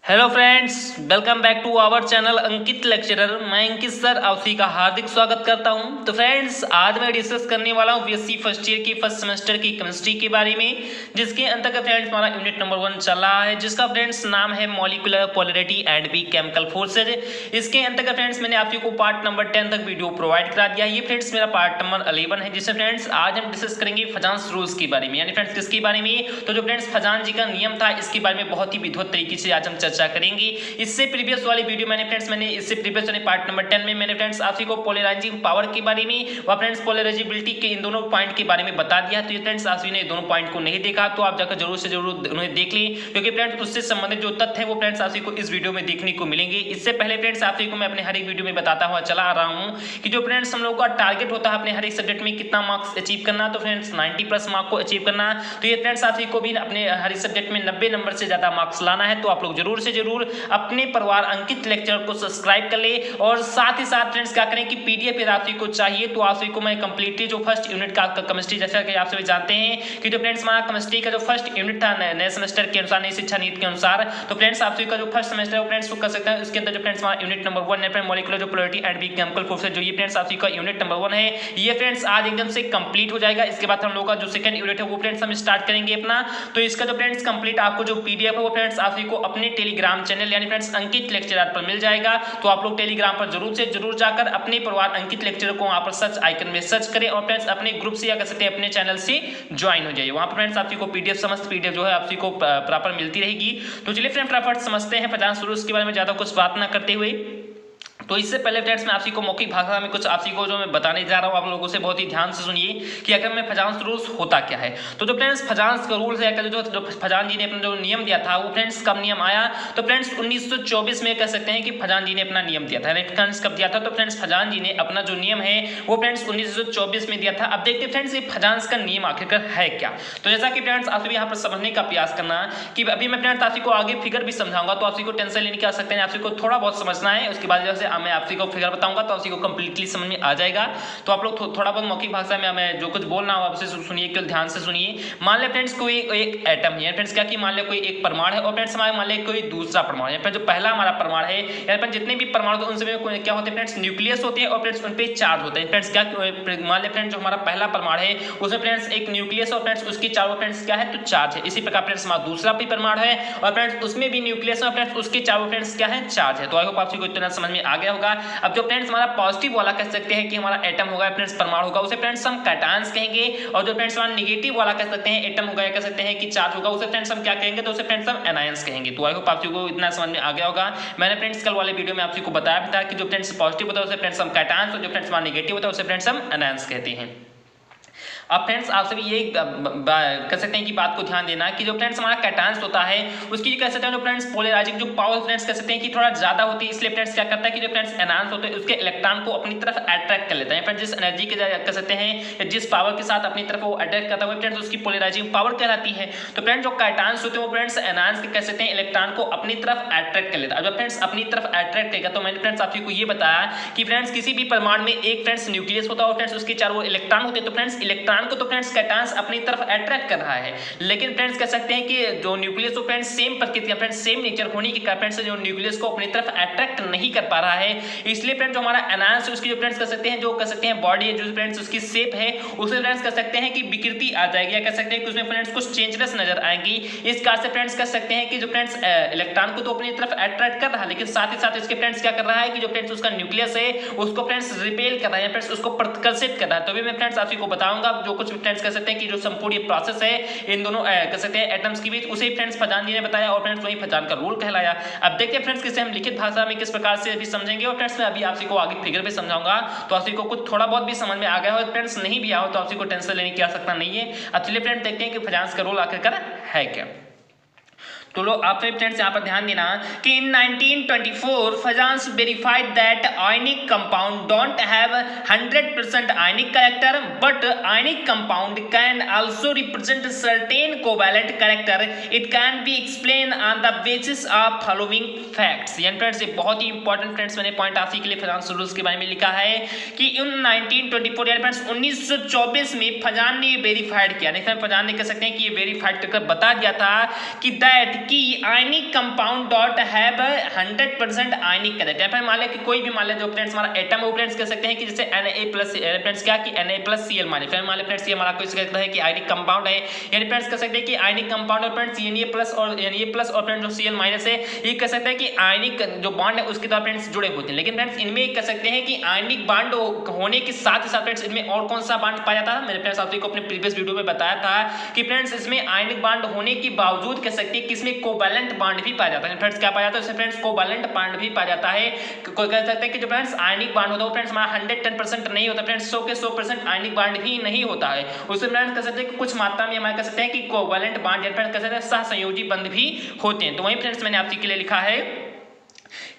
Hello friends, welcome back to our channel Ankit lecturer. मैं Ankit sir आप सभी का हार्दिक स्वागत करता हूं। तो फ्रेंड्स, आज मैं डिस्कस करने वाला हूं बीएससी फर्स्ट ईयर की फर्स्ट सेमेस्टर की केमिस्ट्री के बारे में, जिसके अंतर्गत फ्रेंड्स हमारा यूनिट नंबर 1 चल रहा है, जिसका फ्रेंड्स नाम है molecular polarity and B chemical forces. इसके अंतर्गत फ्रेंड्स मैंने आप सभी को पार्ट नंबर 10 तक वीडियो प्रोवाइड करा दिया। ये फ्रेंड्स मेरा पार्ट नंबर 11 है, जिसमें फ्रेंड्स आज हम डिस्कस करेंगे फजांस रूल्स के बारे में, यानी फ्रेंड्स किसके बारे में, तो जो फ्रेंड्स फजान जी का नियम था इसके बारे में बहुत ही विधिवत तरीके से आज हम चर्चा करेंगे। इससे प्रीवियस वाली वीडियो मैंने इससे प्रीवियस वाले पार्ट नंबर 10 में मैंने फ्रेंड्स आप सभी को पोलराइजिंग पावर के बारे में व फ्रेंड्स पोलराइजेबिलिटी के इन दोनों पॉइंट के बारे में बता दिया। तो ये फ्रेंड्स आप सभी ने दोनों पॉइंट को नहीं देखा तो आप जाकर जरूर से जरूर उन्हें देख लें, क्योंकि फ्रेंड्स उससे संबंधित जो तथ्य है वो फ्रेंड्स आप सभी को इस वीडियो में देखने को मिलेंगे। इससे पहले फ्रेंड्स आप सभी को मैं अपने हर एक वीडियो में बताता हुआ चला आ रहा हूं कि जो फ्रेंड्स हम लोग का टारगेट होता है अपने हर एक सब्जेक्ट में कितना मार्क्स अचीव करना, तो फ्रेंड्स 90+ मार्क को अचीव करना। तो ये फ्रेंड्स आप सभी को भी अपने हर एक सब्जेक्ट में 90 नंबर से ज्यादा मार्क्स लाना है। तो आप लोग जरूर से जरूर अपने परिवार अंकित लेक्चर को सब्सक्राइब कर ले और साथ ही साथ फ्रेंड्स क्या करें कि पीडीएफ आप सभी को चाहिए तो आप सभी को मैं कंप्लीटली जो फर्स्ट यूनिट का केमिस्ट्री, जैसा कि आप सभी जानते हैं कि जो फ्रेंड्स हमारा केमिस्ट्री का जो फर्स्ट यूनिट था नए सेमेस्टर के अनुसार, नई शिक्षा नीति के अनुसार, तो फ्रेंड्स आप सभी का जो फर्स्ट सेमेस्टर है वो फ्रेंड्स कर सकते हैं। उसके अंदर जो फ्रेंड्स हमारा यूनिट नंबर 1 है मॉलिक्यूलर जो polarity and B chemical forces, जो ये फ्रेंड्स आप सभी का यूनिट नंबर 1 है, ये फ्रेंड्स आज एकदम से कंप्लीट हो जाएगा। इसके बाद हम लोग का जो सेकंड यूनिट है वो फ्रेंड्स हम स्टार्ट करेंगे अपना। तो इसका जो फ्रेंड्स कंप्लीट आपको जो पीडीएफ है वो फ्रेंड्स आप सभी को अपने टेलीग्राम चैनल यानी फ्रेंड्स अंकित लेक्चरर पर मिल जाएगा। तो आप लोग टेलीग्राम पर जरूर से जरूर जाकर अपने परिवार अंकित लेक्चर को वहां पर सर्च आइकन में सर्च करें और फ्रेंड्स अपने ग्रुप से या कह सकते हैं अपने चैनल से ज्वाइन हो जाइए। वहां पर फ्रेंड्स आपको पीडीएफ समस्त पीडीएफ जो है आपसी को प्रॉपर मिलती रहेगी। तो चलिए फ्रेंड्स फटाफट समझते हैं फजांस रूल्स के बारे में ज्यादा कुछ बात ना करते हुए। तो इससे पहले फ्रेंड्स मैं आपसी को मौखिक भाषा में कुछ आपसी को जो मैं बताने जा रहा हूं, आप लोगों से बहुत ही ध्यान से सुनिए कि आखिर में फजांस रूल्स होता क्या है। तो जो फ्रेंड्स फजांस का रूल्स है, जो फजान जी ने अपना जो नियम दिया था वो फ्रेंड्स कब नियम आया, तो फ्रेंड्स 1924 में कह सकते हैं कि फजान जी ने अपना नियम दिया था। फ्रेंड्स कब दिया था, तो फ्रेंड्स फजान जी ने अपना जो नियम है वो फ्रेंड्स 1924 में दिया था। अब देखते फ्रेंड्स ये फजांस का नियम आखिरकार है क्या। तो जैसा कि फ्रेंड्स आप सभी यहाँ पर समझने का प्रयास करना कि अभी मैं फ्रेंड्स आपसी को आगे फिगर भी समझाऊंगा, तो आपसी को टेंशन लेने की आ सकते हैं, आपसी को थोड़ा बहुत समझना है। उसके बाद जैसे मैं आपसी को फिगर बताऊंगा तो आपसी को कंप्लीटली समझ में आ जाएगा। तो आप लोग थोड़ा बहुत मौखिक भाषा में मैं जो कुछ बोल रहा हूं आपसे सुनिए, केवल ध्यान से सुनिए। मान ले फ्रेंड्स कोई एक एटम है, फ्रेंड्स क्या कि मान ले कोई एक परमाणु है और फ्रेंड्स हमारे मान ले कोई दूसरा परमाणु है। जो पहला हमारा परमाणु है यानी जितने भी परमाणु उन सभी में क्या होते हैं फ्रेंड्स, न्यूक्लियस होते हैं और फ्रेंड्स उन पे चार्ज होते हैं। फ्रेंड्स क्या मान ले फ्रेंड्स जो हमारा पहला परमाणु है उसमें फ्रेंड्स एक न्यूक्लियस और फ्रेंड्स उसके चारों फ्रेंड्स क्या है, तो चार्ज है। इसी प्रकार फ्रेंड्स हमारा दूसरा भी परमाणु है और फ्रेंड्स उसमें भी न्यूक्लियस और फ्रेंड्स उसके चारों फ्रेंड्स क्या है, चार्ज है। तो आई होप आपको इतना समझ में आ गया होगा। अब जो फ्रेंड्स हमारा पॉजिटिव वाला कह सकते हैं कि हमारा एटम होगा फ्रेंड्स परमाणु होगा, उसे फ्रेंड्स हम कैटायंस कहेंगे। और जो फ्रेंड्स हमारा नेगेटिव वाला कह सकते हैं एटम होगा या कह सकते हैं कि चार्ज होगा, उसे फ्रेंड्स हम क्या कहेंगे, तो उसे फ्रेंड्स हम एनायंस कहेंगे। तो आई होप आपको इतना समझ में आ गया होगा। मैंने फ्रेंड्स कल वाले वीडियो में आपको बताया भी था कि जो फ्रेंड्स पॉजिटिव होता है उसे फ्रेंड्स हम कैटायंस और जो फ्रेंड्स हमारा नेगेटिव होता है उसे फ्रेंड्स हम एनायंस कहते हैं। अब फ्रेंड्स आप सभी ये कह सकते हैं कि बात को ध्यान देना कि जो फ्रेंड्स हमारा कैटायंस होता है उसकी कह सकते हैं जो फ्रेंड्स पोलराइजिंग जो पावर फ्रेंड्स कह सकते हैं कि थोड़ा ज्यादा होती है। इसलिए फ्रेंड्स क्या करता है कि जो फ्रेंड्स एनायंस होते हैं उसके इलेक्ट्रॉन को अपनी तरफ अट्रैक्ट कर लेता है। फ्रेंड्स जिस एनर्जी के कह सकते हैं जिस पावर के साथ अपनी तरफ वो अट्रैक्ट करता है फ्रेंड्स उसकी पोलराइजिंग पावर कहलाती है। तो फ्रेंड्स जो कैटायंस होते हैं वो फ्रेंड्स एनायंस के कह सकते हैं इलेक्ट्रॉन को अपनी तरफ अट्रैक्ट कर लेता है। जब फ्रेंड्स अपनी तरफ अट्रैक्ट करेगा तो मैंने फ्रेंड्स आपको ये बताया कि फ्रेंड्स किसी भी परमाणु में एक फ्रेंड्स न्यूक्लियस होता है और फ्रेंड्स उसके चारों इलेक्ट्रॉन होते हैं। तो फ्रेंड्स इलेक्ट्रॉन को तो फ्रेंड्स कैटायंस अपनी तरफ अट्रैक्ट कर रहा है, लेकिन फ्रेंड्स कह सकते हैं कि जो न्यूक्लियस तो फ्रेंड्स सेम प्रकृति फ्रेंड्स सेम नेचर होने के कारण से जो न्यूक्लियस को अपनी तरफ अट्रैक्ट नहीं कर पा रहा है। इसलिए फ्रेंड्स जो हमारा एनायंस है उसकी जो फ्रेंड्स कह सकते हैं जो कह सकते हैं बॉडी है जो फ्रेंड्स उसकी शेप है उसमें फ्रेंड्स कह सकते हैं कि विकृति आ जाएगी या कह सकते हैं कि उसमें फ्रेंड्स कुछ चेंजलेस नजर आएंगी। इस कारण से फ्रेंड्स कह सकते हैं कि जो फ्रेंड्स इलेक्ट्रॉन को तो अपनी तरफ अट्रैक्ट कर रहा है, लेकिन साथ ही साथ इसके फ्रेंड्स क्या कर रहा है कि जो फ्रेंड्स उसका न्यूक्लियस है उसको फ्रेंड्स रिपेल कर रहा है, फ्रेंड्स उसको प्रतिकर्षित कर रहा है। तो भी मैं फ्रेंड्स आपको बताऊंगा जो कुछ फ्रेंड्स कह सकते हैं कि जो संपूर्ण प्रोसेस है इन दोनों कह सकते हैं एटम्स के बीच, उसे फ्रेंड्स फजान जी ने बताया और फ्रेंड्स वही फजान का रूल कहलाया। अब देखते हैं फ्रेंड्स किसे हम लिखित भाषा में किस प्रकार से भी समझेंगे और फ्रेंड्स मैं अभी आपको आगे फिगर भी समझाऊंगा। तो आपको कुछ थोड़ा बहुत भी समझ में आ गया हो, फ्रेंड्स नहीं भी आओ तो आपको टेंशन लेने की आवश्यकता नहीं है। अब चलिए फ्रेंड्स देखते हैं कि फजांस का रूल आखिरकार है क्या। तो लो आप फ्रेंड्स यहाँ पर ध्यान देना कि इन 1924 Fajans verified that ionic compound don't have 100% ionic character but ionic compound can also represent certain covalent character. It can be explain on the basis of following facts. यानी फ्रेंड्स ये बहुत ही इंपॉर्टेंट फ्रेंड्स मैंने point आप के लिए Fajans rules के बारे में लिखा है कि इन 1924 यानी फ्रेंड्स 1924 में फजान ने वेरीफाइड किया। फजान ने कह सकते हैं कि ये वेरीफाइड कर बता दिया था कि दैट कि ionic compound dot have 100% ionic character. फिर मान लिया कि कोई भी मान लिया जो फ्रेंड्स हमारा एटम है फ्रेंड्स कह सकते हैं कि जैसे Na+ फ्रेंड्स क्या कि Na+Cl मान लिया। फिर मान लिया फ्रेंड्स ये हमारा कोई कहता है कि आयनिक कंपाउंड है, यानी फ्रेंड्स कह सकते हैं कि आयनिक कंपाउंड और फ्रेंड्स Na+ और फ्रेंड्स जो Cl- है ये कह सकते हैं कि आयनिक जो बॉन्ड है उसके द्वारा फ्रेंड्स जुड़े होते हैं। लेकिन फ्रेंड्स इनमें कह सकते हैं कि आयनिक बॉन्ड होने के साथ ही साथ फ्रेंड्स इनमें और कौन सा बॉन्ड पाया जाता है। मेरे फ्रेंड्स आपको अपने प्रीवियस वीडियो में बताया था कि फ्रेंड्स इसमें आयनिक बॉन्ड होने के बावजूद कह सकते हैं कि इसमें कोवैलेंट बॉन्ड भी पाया जाता है। फ्रेंड्स क्या पाया जाता है इसमें फ्रेंड्स कोवैलेंट बॉन्ड भी पाया जाता है। कोई कह सकता है कि जो फ्रेंड्स आयनिक बॉन्ड होता है फ्रेंड्स हमारा 110% नहीं होता फ्रेंड्स, 100 के 100% आयनिक बॉन्ड ही नहीं होता है। उससे फ्रेंड्स कह सकते हैं कि कुछ मात्रा में हमारे कह सकते हैं कि कोवैलेंट बॉन्ड या फ्रेंड्स कह सकते हैं सहसंयोजी बंध भी होते हैं। तो वहीं फ्रेंड्स मैंने आपके लिए लिखा है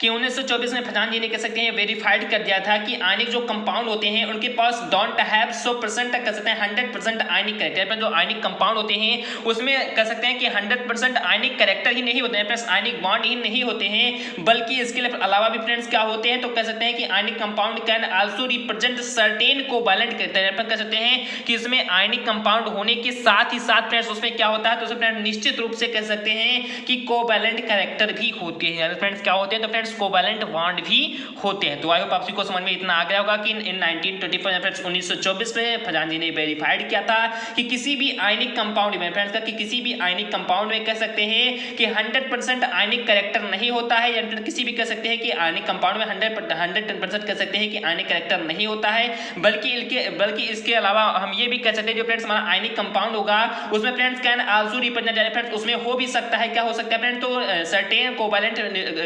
कि 1924 में फजान जी ने कह सकते हैं वेरीफाइड कर दिया था कि आयनिक जो कंपाउंड होते हैं उनके पास डोंट हैव 100% कह सकते हैं 100% आयनिक कैरेक्टर। जो आयनिक कंपाउंड होते हैं उसमें कह सकते हैं कि 100% आयनिक कैरेक्टर ही नहीं होते हैं, प्लस आयनिक बॉन्ड ही नहीं होते हैं, बल्कि इसके अलावा भी फ्रेंड्स क्या होते हैं तो कह सकते हैं कि ionic compound can also represent certain covalent character. कह सकते हैं कि इसमें आयनिक कंपाउंड होने के साथ ही साथ फ्रेंड्स उसमें क्या होता है तो उसमें फ्रेंड्स निश्चित रूप से कह सकते हैं कि कोवैलेंट कैरेक्टर भी होते हैं। फ्रेंड्स क्या होते हैं तो फ्रेंड्स कोवैलेंट बॉन्ड भी होते हैं। तो आई होप आप सभी को समझ में इतना आ गया होगा कि इन 1924 फ्रेंड्स 1924 में फजान जी ने वेरीफाइड किया था कि किसी भी आयनिक कंपाउंड में फ्रेंड्स का कि किसी भी आयनिक कंपाउंड में कह सकते हैं कि 100% आयनिक कैरेक्टर नहीं होता है, या फिर किसी भी कह सकते हैं कि आयनिक कंपाउंड में 100% कह सकते हैं कि आयनिक कैरेक्टर नहीं होता है, बल्कि इसके अलावा हम ये भी कह सकते हैं जो फ्रेंड्स हमारा आयनिक कंपाउंड होगा उसमें friends can also represent friends उसमें हो भी सकता है, क्या हो सकता है फ्रेंड्स तो सर्टेन कोवैलेंट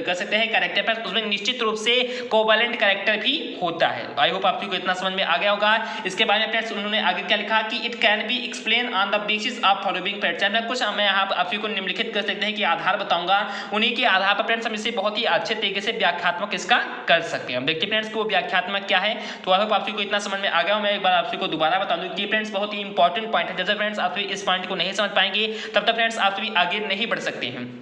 कह सकते हैं कैरेक्टर उसमें निश्चित रूप से कोवैलेंट कैरेक्टर भी होता है। आई होप आप को इतना समझ में आ गया होगा। इसके बारे में फ्रेंड्स उन्होंने आगे क्या लिखा कि it can be explain on the basis of following facts. कुछ मैं यहाँ आप को निम्नलिखित कर सकते हैं कि आधार बताऊंगा, उन्हीं के आधार पर फ्रेंड्स हम इसे बहुत ही अच्छे तरीके से व्याख्यात्मक इसका कर सकते हैं। हम देखिए फ्रेंड्स को व्याख्यात्मक क्या है, तो आई होप आप को इतना समझ में आ गया। मैं एक बार आप को दोबारा बता दूं कि फ्रेंड्स बहुत ही इंपॉर्टेंट पॉइंट है। जैसे फ्रेंड्स आप इस पॉइंट को नहीं समझ पाएंगे तब तक फ्रेंड्स आप आगे नहीं बढ़ सकते हैं।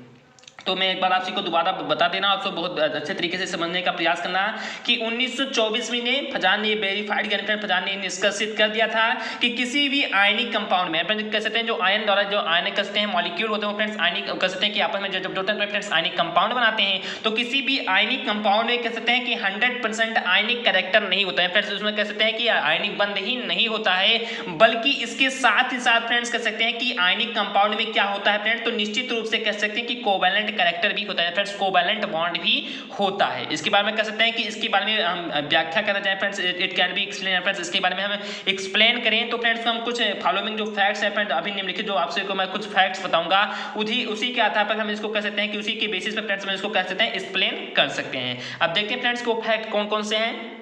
तो मैं एक बार आप को दोबारा बता देना, आपको बहुत अच्छे तरीके से समझने का प्रयास करना कि 1924 में फजान ने वेरीफाइड किया, फजान ने निष्कर्षित कर दिया था कि किसी भी आयनिक कंपाउंड में कह सकते हैं जो आयन द्वारा जो आयन कह सकते हैं मॉलिक्यूल होते हैं फ्रेंड्स आयनिक कह सकते हैं कि आपस में जब जुड़ते हैं फ्रेंड्स आयनिक कंपाउंड बनाते हैं, तो किसी भी आयनिक कंपाउंड में कह सकते हैं कि 100% आयनिक कैरेक्टर नहीं होता है फ्रेंड्स, उसमें कह सकते हैं कि आयनिक बंध ही नहीं होता है, बल्कि इसके साथ ही साथ फ्रेंड्स कह सकते हैं कि आयनिक कंपाउंड में क्या होता है फ्रेंड्स तो निश्चित रूप से कह सकते हैं कि कोवैलेंट कैरेक्टर भी होता है फ्रेंड्स, कोवैलेंट बॉन्ड भी होता है। इसके बारे में कह सकते हैं कि इसके बारे में हम व्याख्या करना चाहें friends it can be explain friends, इसके बारे में हम एक्सप्लेन करें तो फ्रेंड्स हम कुछ फॉलोइंग जो फैक्ट्स है फ्रेंड्स अभी निम्नलिखित जो आपसे को मैं कुछ फैक्ट्स बताऊंगा उसी के आधार पर हम इसको कह सकते हैं कि उसी के बेसिस पर फ्रेंड्स हम इसको कह सकते हैं एक्सप्लेन कर सकते हैं। अब देखते हैं फ्रेंड्स को फैक्ट कौन कौन से हैं।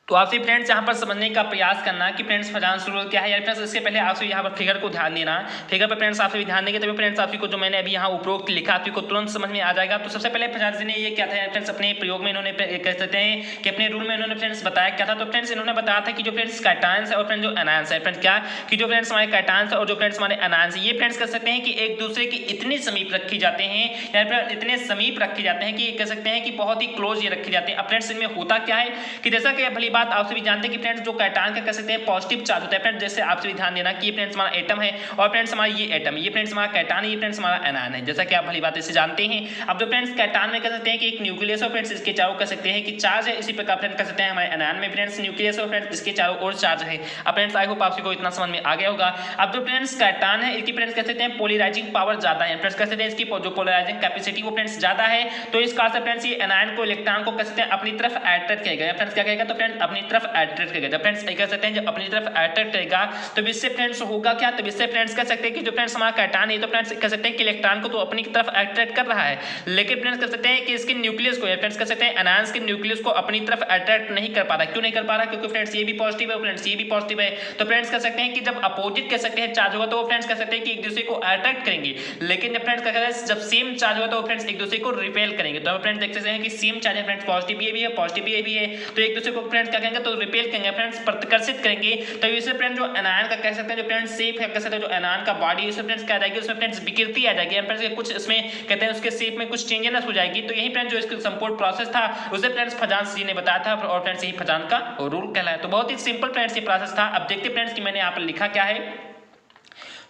तो आपसे फ्रेंड्स यहाँ पर समझने का प्रयास करना कि फ्रेंड्स फजान रूल क्या है। यार फ्रेंड्स इससे पहले आपसे यहाँ पर फिगर को ध्यान देना, फिगर पर फ्रेंड्स आपसे भी ध्यान देंगे तभी फ्रेंड्स आपको जो मैंने अभी यहाँ उपरोक्त लिखा आपको तुरंत समझ में आ जाएगा। तो सबसे पहले फजान जी ने ये क्या था फ्रेंड्स अपने प्रयोग में इन्होंने कह सकते हैं कि अपने रूल में इन्होंने फ्रेंड्स बताया क्या था। तो फ्रेंड्स इन्होंने बताया था कि जो फ्रेंड्स कैटायंस है और फ्रेंड्स जो एनायंस है फ्रेंड्स क्या कि जो फ्रेंड्स हमारे कैटायंस और जो फ्रेंड्स हमारे एनायंस ये फ्रेंड्स कह सकते हैं कि एक दूसरे के इतने समीप रखे जाते हैं या फिर इतने समीप रखे जाते हैं कि कह सकते हैं कि बहुत ही क्लोज ये रखे जाते हैं। अब फ्रेंड्स इनमें होता क्या है कि जैसा कि भली बात आपसे भी जानते हैं फ्रेंड्स जो कैटायन का कह सकते हैं पॉजिटिव चार्ज होता है फ्रेंड्स, जैसे आपसे भी ध्यान देना कि ये फ्रेंड्स हमारा एटम है और फ्रेंड्स हमारा ये एटम ये फ्रेंड्स हमारा कैटायन है, ये फ्रेंड्स हमारा एनायन है, जैसा कि आप भली बात इसे जानते हैं। अब जो फ्रेंड्स कैटायन में कह सकते हैं कि एक न्यूक्लियस और फ्रेंड्स इसके चारों कह सकते हैं कि चार्ज है, इसी प्रकार फ्रेंड्स कह सकते हैं हमारे एनायन में फ्रेंड्स न्यूक्लियस और फ्रेंड्स इसके चारों ओर चार्ज है। अब फ्रेंड्स आई होप आपको इतना समझ में आ गया होगा। अब जो फ्रेंड्स कैटायन है इसकी फ्रेंड्स कह सकते हैं पोलराइजिंग पावर ज्यादा है फ्रेंड्स, कह सकते हैं इसकी जो पोलराइजिंग कैपेसिटी वो फ्रेंड्स ज्यादा है, तो इस कारण से फ्रेंड्स ये एनायन को इलेक्ट्रॉन को कह सकते हैं अपनी तरफ अट्रैक्ट करेगा फ्रेंड्स, क्या करेगा तो फ्रेंड्स अपनी तरफ अट्रैक्ट करेगा। फ्रेंड्स कह सकते हैं जब अपनी तरफ अट्रैक्ट करेगा तो इससे फ्रेंड्स होगा क्या, तो इससे फ्रेंड्स कह सकते हैं कि जो फ्रेंड्स हमारा कैटायन है तो फ्रेंड्स कह सकते हैं कि इलेक्ट्रॉन को तो अपनी तरफ अट्रैक्ट कर रहा है, लेकिन फ्रेंड्स कह सकते हैं कि इसके न्यूक्लियस को फ्रेंड्स कह सकते हैं एनायंस के न्यूक्लियस को अपनी तरफ अट्रैक्ट नहीं कर पा रहा। क्यों नहीं कर पा रहा, क्योंकि फ्रेंड्स ये भी पॉजिटिव है फ्रेंड्स ये भी पॉजिटिव है, तो फ्रेंड्स कह सकते हैं कि जब अपोजिट कह सकते हैं चार्ज होगा तो फ्रेंड्स कह सकते हैं कि एक दूसरे को अट्रैक्ट करेंगे, लेकिन जब फ्रेंड्स कह सकते हैं जब सेम चार्ज होगा तो फ्रेंड्स एक दूसरे को रिपेल करेंगे। तो फ्रेंड्स देख सकते हैं कि सेम चार्ज है फ्रेंड्स पॉजिटिव ये भी है पॉजिटिव ये भी है, तो एक दूसरे को फ्रेंड्स क्या करेंगे तो रिपेल करेंगे फ्रेंड्स प्रतिकर्षित करेंगे। तो इससे फ्रेंड्स जो एनायन का कह सकते हैं जो फ्रेंड्स शेप है कह सकते हैं जो एनायन का बॉडी इससे फ्रेंड्स क्या आ जाएगी उसमें फ्रेंड्स विकृति आ जाएगी फ्रेंड्स, कुछ इसमें कहते हैं उसके शेप में कुछ चेंजेस हो जाएगी। तो यही फ्रेंड्स जो इसका संपूर्ण प्रोसेस था उसे फ्रेंड्स फजान जी ने बताया था और फ्रेंड्स यही फजान का रूल कहलाया। तो बहुत ही सिंपल फ्रेंड्स ये प्रोसेस था। अब देखते फ्रेंड्स कि मैंने यहाँ पर लिखा क्या है।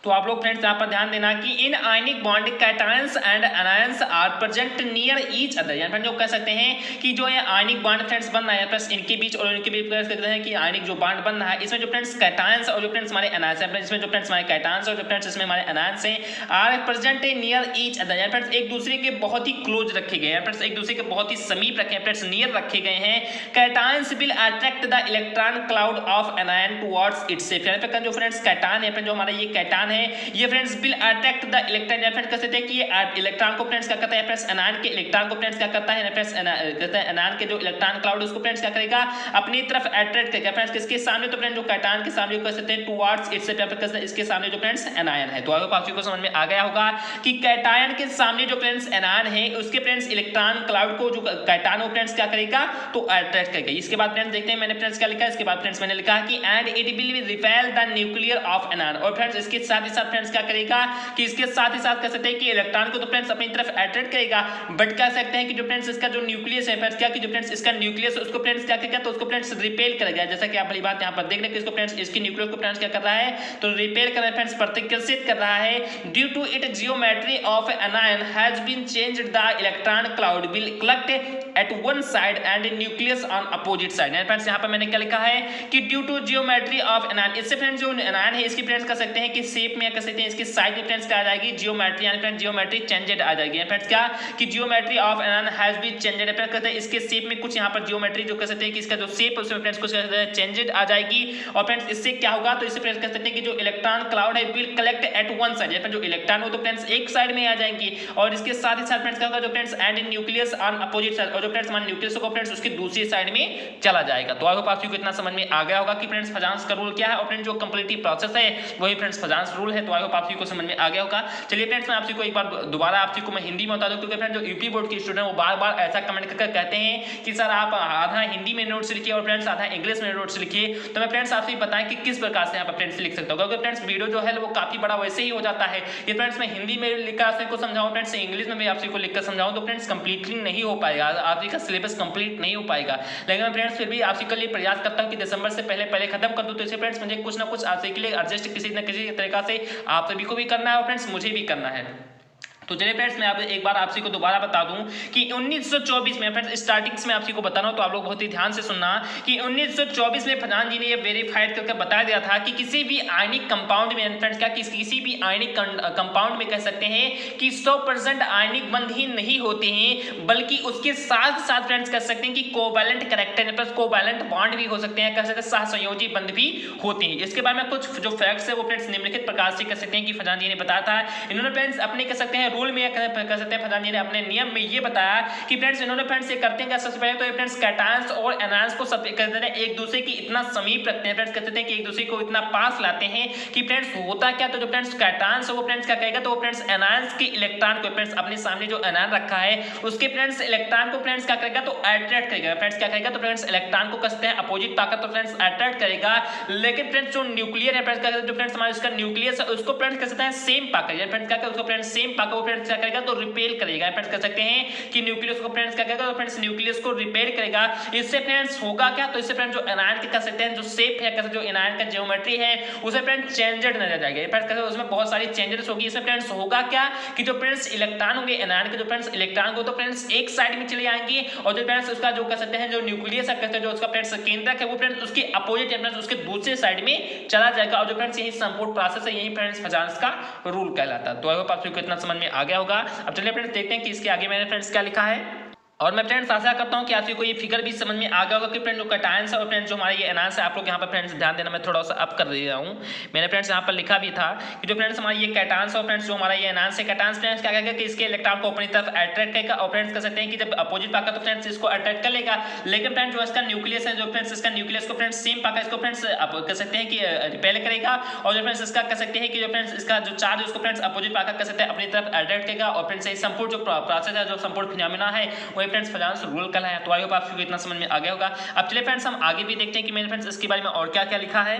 तो आप लोग फ्रेंड्स यहाँ पर ध्यान देना कि in ionic bond cations and anions are present near each other, यानी फ्रेंड्स जो कह सकते हैं कि जो ये आयनिक बॉन्ड फ्रेंड्स बन रहा है प्लस इनके बीच और इनके बीच कह सकते हैं कि आयनिक जो बॉन्ड बन रहा है इसमें जो फ्रेंड्स कैटायंस और जो फ्रेंड्स हमारे एनायंस हैं, इसमें जो फ्रेंड्स हमारे कैटायंस और जो फ्रेंड्स इसमें हमारे एनायंस हैं are present near each other, यानी फ्रेंड्स एक दूसरे के बहुत ही क्लोज रखे गए हैं, फ्रेंड्स एक दूसरे के बहुत ही समीप रखे हैं, फ्रेंड्स नियर रखे गए हैं। Cations will attract the electron cloud of anion towards itself, यानी फ्रेंड्स जो फ्रेंड्स कैटायन है, जो हमारा ये कैटायन है ये friends will attract the electron, या फ्रेंड्स कह सकते हैं कि ये इलेक्ट्रॉन को फ्रेंड्स क्या करता है, फ्रेंड्स एनायन के इलेक्ट्रॉन को फ्रेंड्स क्या करता है, फ्रेंड्स कहते हैं एनायन के जो इलेक्ट्रॉन क्लाउड उसको फ्रेंड्स क्या करेगा अपनी तरफ अट्रैक्ट करेगा फ्रेंड्स किसके सामने, तो फ्रेंड्स जो कैटायन के सामने कह सकते हैं टुवर्ड्स इटसेल्फ, या फिर इसके सामने जो फ्रेंड्स एनायन है। तो आई होप आप को समझ में आ गया होगा कि कैटायन के सामने जो फ्रेंड्स एनायन है उसके फ्रेंड्स इलेक्ट्रॉन क्लाउड को जो कैटायन वो फ्रेंड्स क्या करेगा तो अट्रैक्ट करेगा। इसके बाद फ्रेंड्स देखते हैं मैंने फ्रेंड्स क्या लिखा है, इसके बाद फ्रेंड्स मैंने लिखा है कि and it will repel the nuclear of anion, और फ्रेंड्स इसके साथ ही साथ फ्रेंड्स क्या करेगा कि इसके साथ ही साथ कह सकते हैं कि इलेक्ट्रॉन को तो फ्रेंड्स अपनी तरफ अट्रैक्ट करेगा, बट कह सकते हैं कि जो फ्रेंड्स इसका जो न्यूक्लियस है फ्रेंड्स क्या कि जो फ्रेंड्स इसका न्यूक्लियस उसको फ्रेंड्स क्या करेगा तो उसको फ्रेंड्स रिपेल करेगा। जैसा कि आप वाली बात यहां पर देख रहे हैं कि इसको फ्रेंड्स इसकी न्यूक्लियस को फ्रेंड्स क्या कर रहा है तो रिपेल कर रहा है, फ्रेंड्स प्रतिकर्षित कर रहा है। Due to it geometry of anion has been changed, the electron cloud will collect at one side and nucleus on opposite side. Friends यहां पर मैंने क्या लिखा है कि due to geometry of anion, इससे फ्रेंड्स जो एनायन है इसकी फ्रेंड्स कह सकते हैं कि शेप में कह सकते हैं इसकी साइड में फ्रेंड्स क्या आ जाएगी जियोमेट्री, यानी फ्रेंड्स जियोमेट्री चेंजेड आ जाएगी। फ्रेंड्स क्या कि geometry of anion has been changed, friends कहते हैं इसके शेप में कुछ यहां पर जियोमेट्री जो कह सकते हैं कि इसका जो शेप है उसमें फ्रेंड्स कुछ चेंजेड आ जाएगी, और फ्रेंड्स इससे क्या होगा तो इससे फ्रेंड्स कह सकते हैं कि जो इलेक्ट्रॉन क्लाउड है will collect at one side, या जो इलेक्ट्रॉन हो तो फ्रेंड्स एक साइड में आ जाएंगी, और इसके साथ ही साथ फ्रेंड्स क्या होगा जो friends and nucleus on opposite side, और जो फ्रेंड्स हमारे न्यूक्लियस को फ्रेंड्स उसकी दूसरी साइड में चला जाएगा। तो आई होप आपको इतना समझ में आ गया होगा कि फ्रेंड्स फजांस का रूल क्या है, और फ्रेंड्स जो कंप्लीटिव प्रोसेस है वही फ्रेंड्स फजांस रूल है। तो आई होप आपको समझ में आ गया होगा। चलिए फ्रेंड्स मैं आपको एक बार दोबारा आपको मैं हिंदी में बता दूं, क्योंकि फ्रेंड्स जो यूपी बोर्ड के स्टूडेंट वो बार-बार ऐसा कमेंट करके कहते हैं कि सर आप आधा हिंदी में नोट्स लिखिए और फ्रेंड्स आधा इंग्लिश में नोट्स लिखिए। तो मैं फ्रेंड्स आपसे बताएं कि किस प्रकार से यहाँ पर फ्रेंड्स लिख सकता हूँ, क्योंकि फ्रेंड्स वीडियो जो है वो काफी बड़ा वैसे ही हो जाता है। ये फ्रेंड्स मैं हिंदी में लिखकर आपको समझाऊं, फ्रेंड्स इंग्लिश में भी आपको लिखकर समझाऊं तो फ्रेंड्स कंप्लीटली नहीं हो पाएगा, आपका सिलेबस कंप्लीट नहीं हो पाएगा। लेकिन मैं फ्रेंड्स फिर भी आपके लिए प्रयास करता हूं कि दिसंबर से पहले खत्म कर दूं। तो इसे फ्रेंड्स मुझे कुछ ना कुछ आपके लिए एडजस्ट किसी न किसी तरीका से आप सभी को भी करना है और फ्रेंड्स मुझे भी करना है। तो चलिए फ्रेंड्स मैं आप एक बार आपसी को दोबारा बता दूं कि 1924 में फ्रेंड्स स्टार्टिंग्स में आपसी को बताना हो तो आप लोग बहुत ही ध्यान से सुनना कि 1924 में फजान जी ने ये वेरीफाइड करके बता दिया था कि किसी भी आयनिक कंपाउंड में फ्रेंड्स क्या किसी भी आयनिक कंपाउंड में कह सकते हैं कि 100% आयनिक बंध ही नहीं होते हैं, बल्कि उसके साथ साथ फ्रेंड्स कह सकते हैं कि covalent character plus covalent bond भी हो सकते हैं, कह सकते हैं सहसंयोजी बंध भी होते हैं। इसके बारे में कुछ जो फैक्ट्स है वो फ्रेंड्स निम्नलिखित प्रकार से कह सकते हैं कि फजान जी ने बताया था। इन्होंने फ्रेंड्स अपने कह सकते हैं रूल में कह सकते हैं फजान जी ने अपने नियम में ये बताया कि फ्रेंड्स इन्होंने फ्रेंड्स ये करते हैं सबसे पहले तो ये फ्रेंड्स कैटायंस और एनायंस को सब कहते हैं एक दूसरे की इतना समीप रखते हैं, फ्रेंड्स कहते हैं कि एक दूसरे को इतना पास लाते हैं कि फ्रेंड्स होता क्या तो जो फ्रेंड्स कैटायंस है वो फ्रेंड्स क्या कहेगा तो वो फ्रेंड्स एनायंस के इलेक्ट्रॉन को फ्रेंड्स अपने सामने जो एनायन रखा है उसके फ्रेंड्स इलेक्ट्रॉन को फ्रेंड्स क्या करेगा तो अट्रैक्ट करेगा, फ्रेंड्स क्या करेगा तो फ्रेंड्स इलेक्ट्रॉन को कहते हैं अपोजिट ताकत तो फ्रेंड्स अट्रैक्ट करेगा। लेकिन फ्रेंड्स जो न्यूक्लियर है फ्रेंड्स क्या जो फ्रेंड्स हमारा इसका न्यूक्लियस है उसको फ्रेंड्स कहते हैं सेम पाकर, फ्रेंड्स क्या उसको फ्रेंड्स सेम पाकर वो फ्रेंड्स क्या करेगा तो रिपेल करेगा। फ्रेंड्स कह सकते हैं कि न्यूक्लियस को फ्रेंड्स क्या करेगा तो फ्रेंड्स न्यूक्लियस को रिपेल करेगा। इससे फ्रेंड्स होगा क्या तो इससे फ्रेंड्स जो एनायन के कह सकते हैं जो शेप है जो एनायन का ज्योमेट्री है उसे फ्रेंड्स चेंजेड नजर जाएगा, फ्रेंड्स कहते हैं उसमें बहुत सारी चेंजेस होगी। इसमें फ्रेंड्स होगा क्या कि जो फ्रेंड्स इलेक्ट्रॉन होंगे एनायन के जो फ्रेंड्स इलेक्ट्रॉन को तो फ्रेंड्स एक साइड में चले आएंगे और जो फ्रेंड्स उसका जो कह सकते हैं जो न्यूक्लियस है कहते हैं जो उसका फ्रेंड्स केंद्रक है वो फ्रेंड्स उसके अपोजिट फ्रेंड्स उसके दूसरे साइड में चला जाएगा और जो फ्रेंड्स यही संपूर्ण प्रोसेस है यही फ्रेंड्स फजांस का रूल कहलाता है। तो आई होप आपको इतना समझ में आ गया होगा। अब चलिए फ्रेंड्स देखते हैं कि इसके आगे मैंने फ्रेंड्स क्या लिखा है और मैं फ्रेंड्स आशा करता हूं कि आपको ये फिगर भी समझ में आ गया होगा कि फ्रेंड्स जो कैटायंस है और फ्रेंड्स जो हमारे ये एनायंस है आप लोग यहाँ पर फ्रेंड्स ध्यान देना, मैं थोड़ा सा अप कर दे रहा हूँ। मैंने फ्रेंड्स यहाँ पर लिखा भी था कि जो फ्रेंड्स हमारा ये कैटायंस और फ्रेंड्स जो हमारा ये एनायंस है कैटायंस फ्रेंड्स क्या करेगा कि इसके इलेक्ट्रॉन को अपनी तरफ अट्रैक्ट करेगा और फ्रेंड्स कह सकते हैं कि जब अपोजिट पाकर तो फ्रेंड्स इसको अट्रैक्ट कर लेगा। लेकिन फ्रेंड्स जो इसका न्यूक्लियस है जो फ्रेंड्स इसका न्यूक्लियस को फ्रेंड्स सेम पाकर इसको फ्रेंड्स कह सकते हैं कि रिपेल करेगा और जो फ्रेंड्स इसका कह सकते हैं कि जो फ्रेंड्स इसका जो चार्ज उसको फ्रेंड्स अपोजिट पाकर कह सकते हैं अपनी तरफ अट्रैक्ट करेगा और फ्रेंड्स ये संपूर्ण जो प्रोसेस है जो संपूर्ण फिनोमेना है वही फ्रेंड्स फजांस रूल कल है। तो आई होप आपको इतना समझ में आ गया होगा। अब चलिए फ्रेंड्स हम आगे भी देखते हैं कि मैंने फ्रेंड्स इसके बारे में और क्या क्या लिखा है।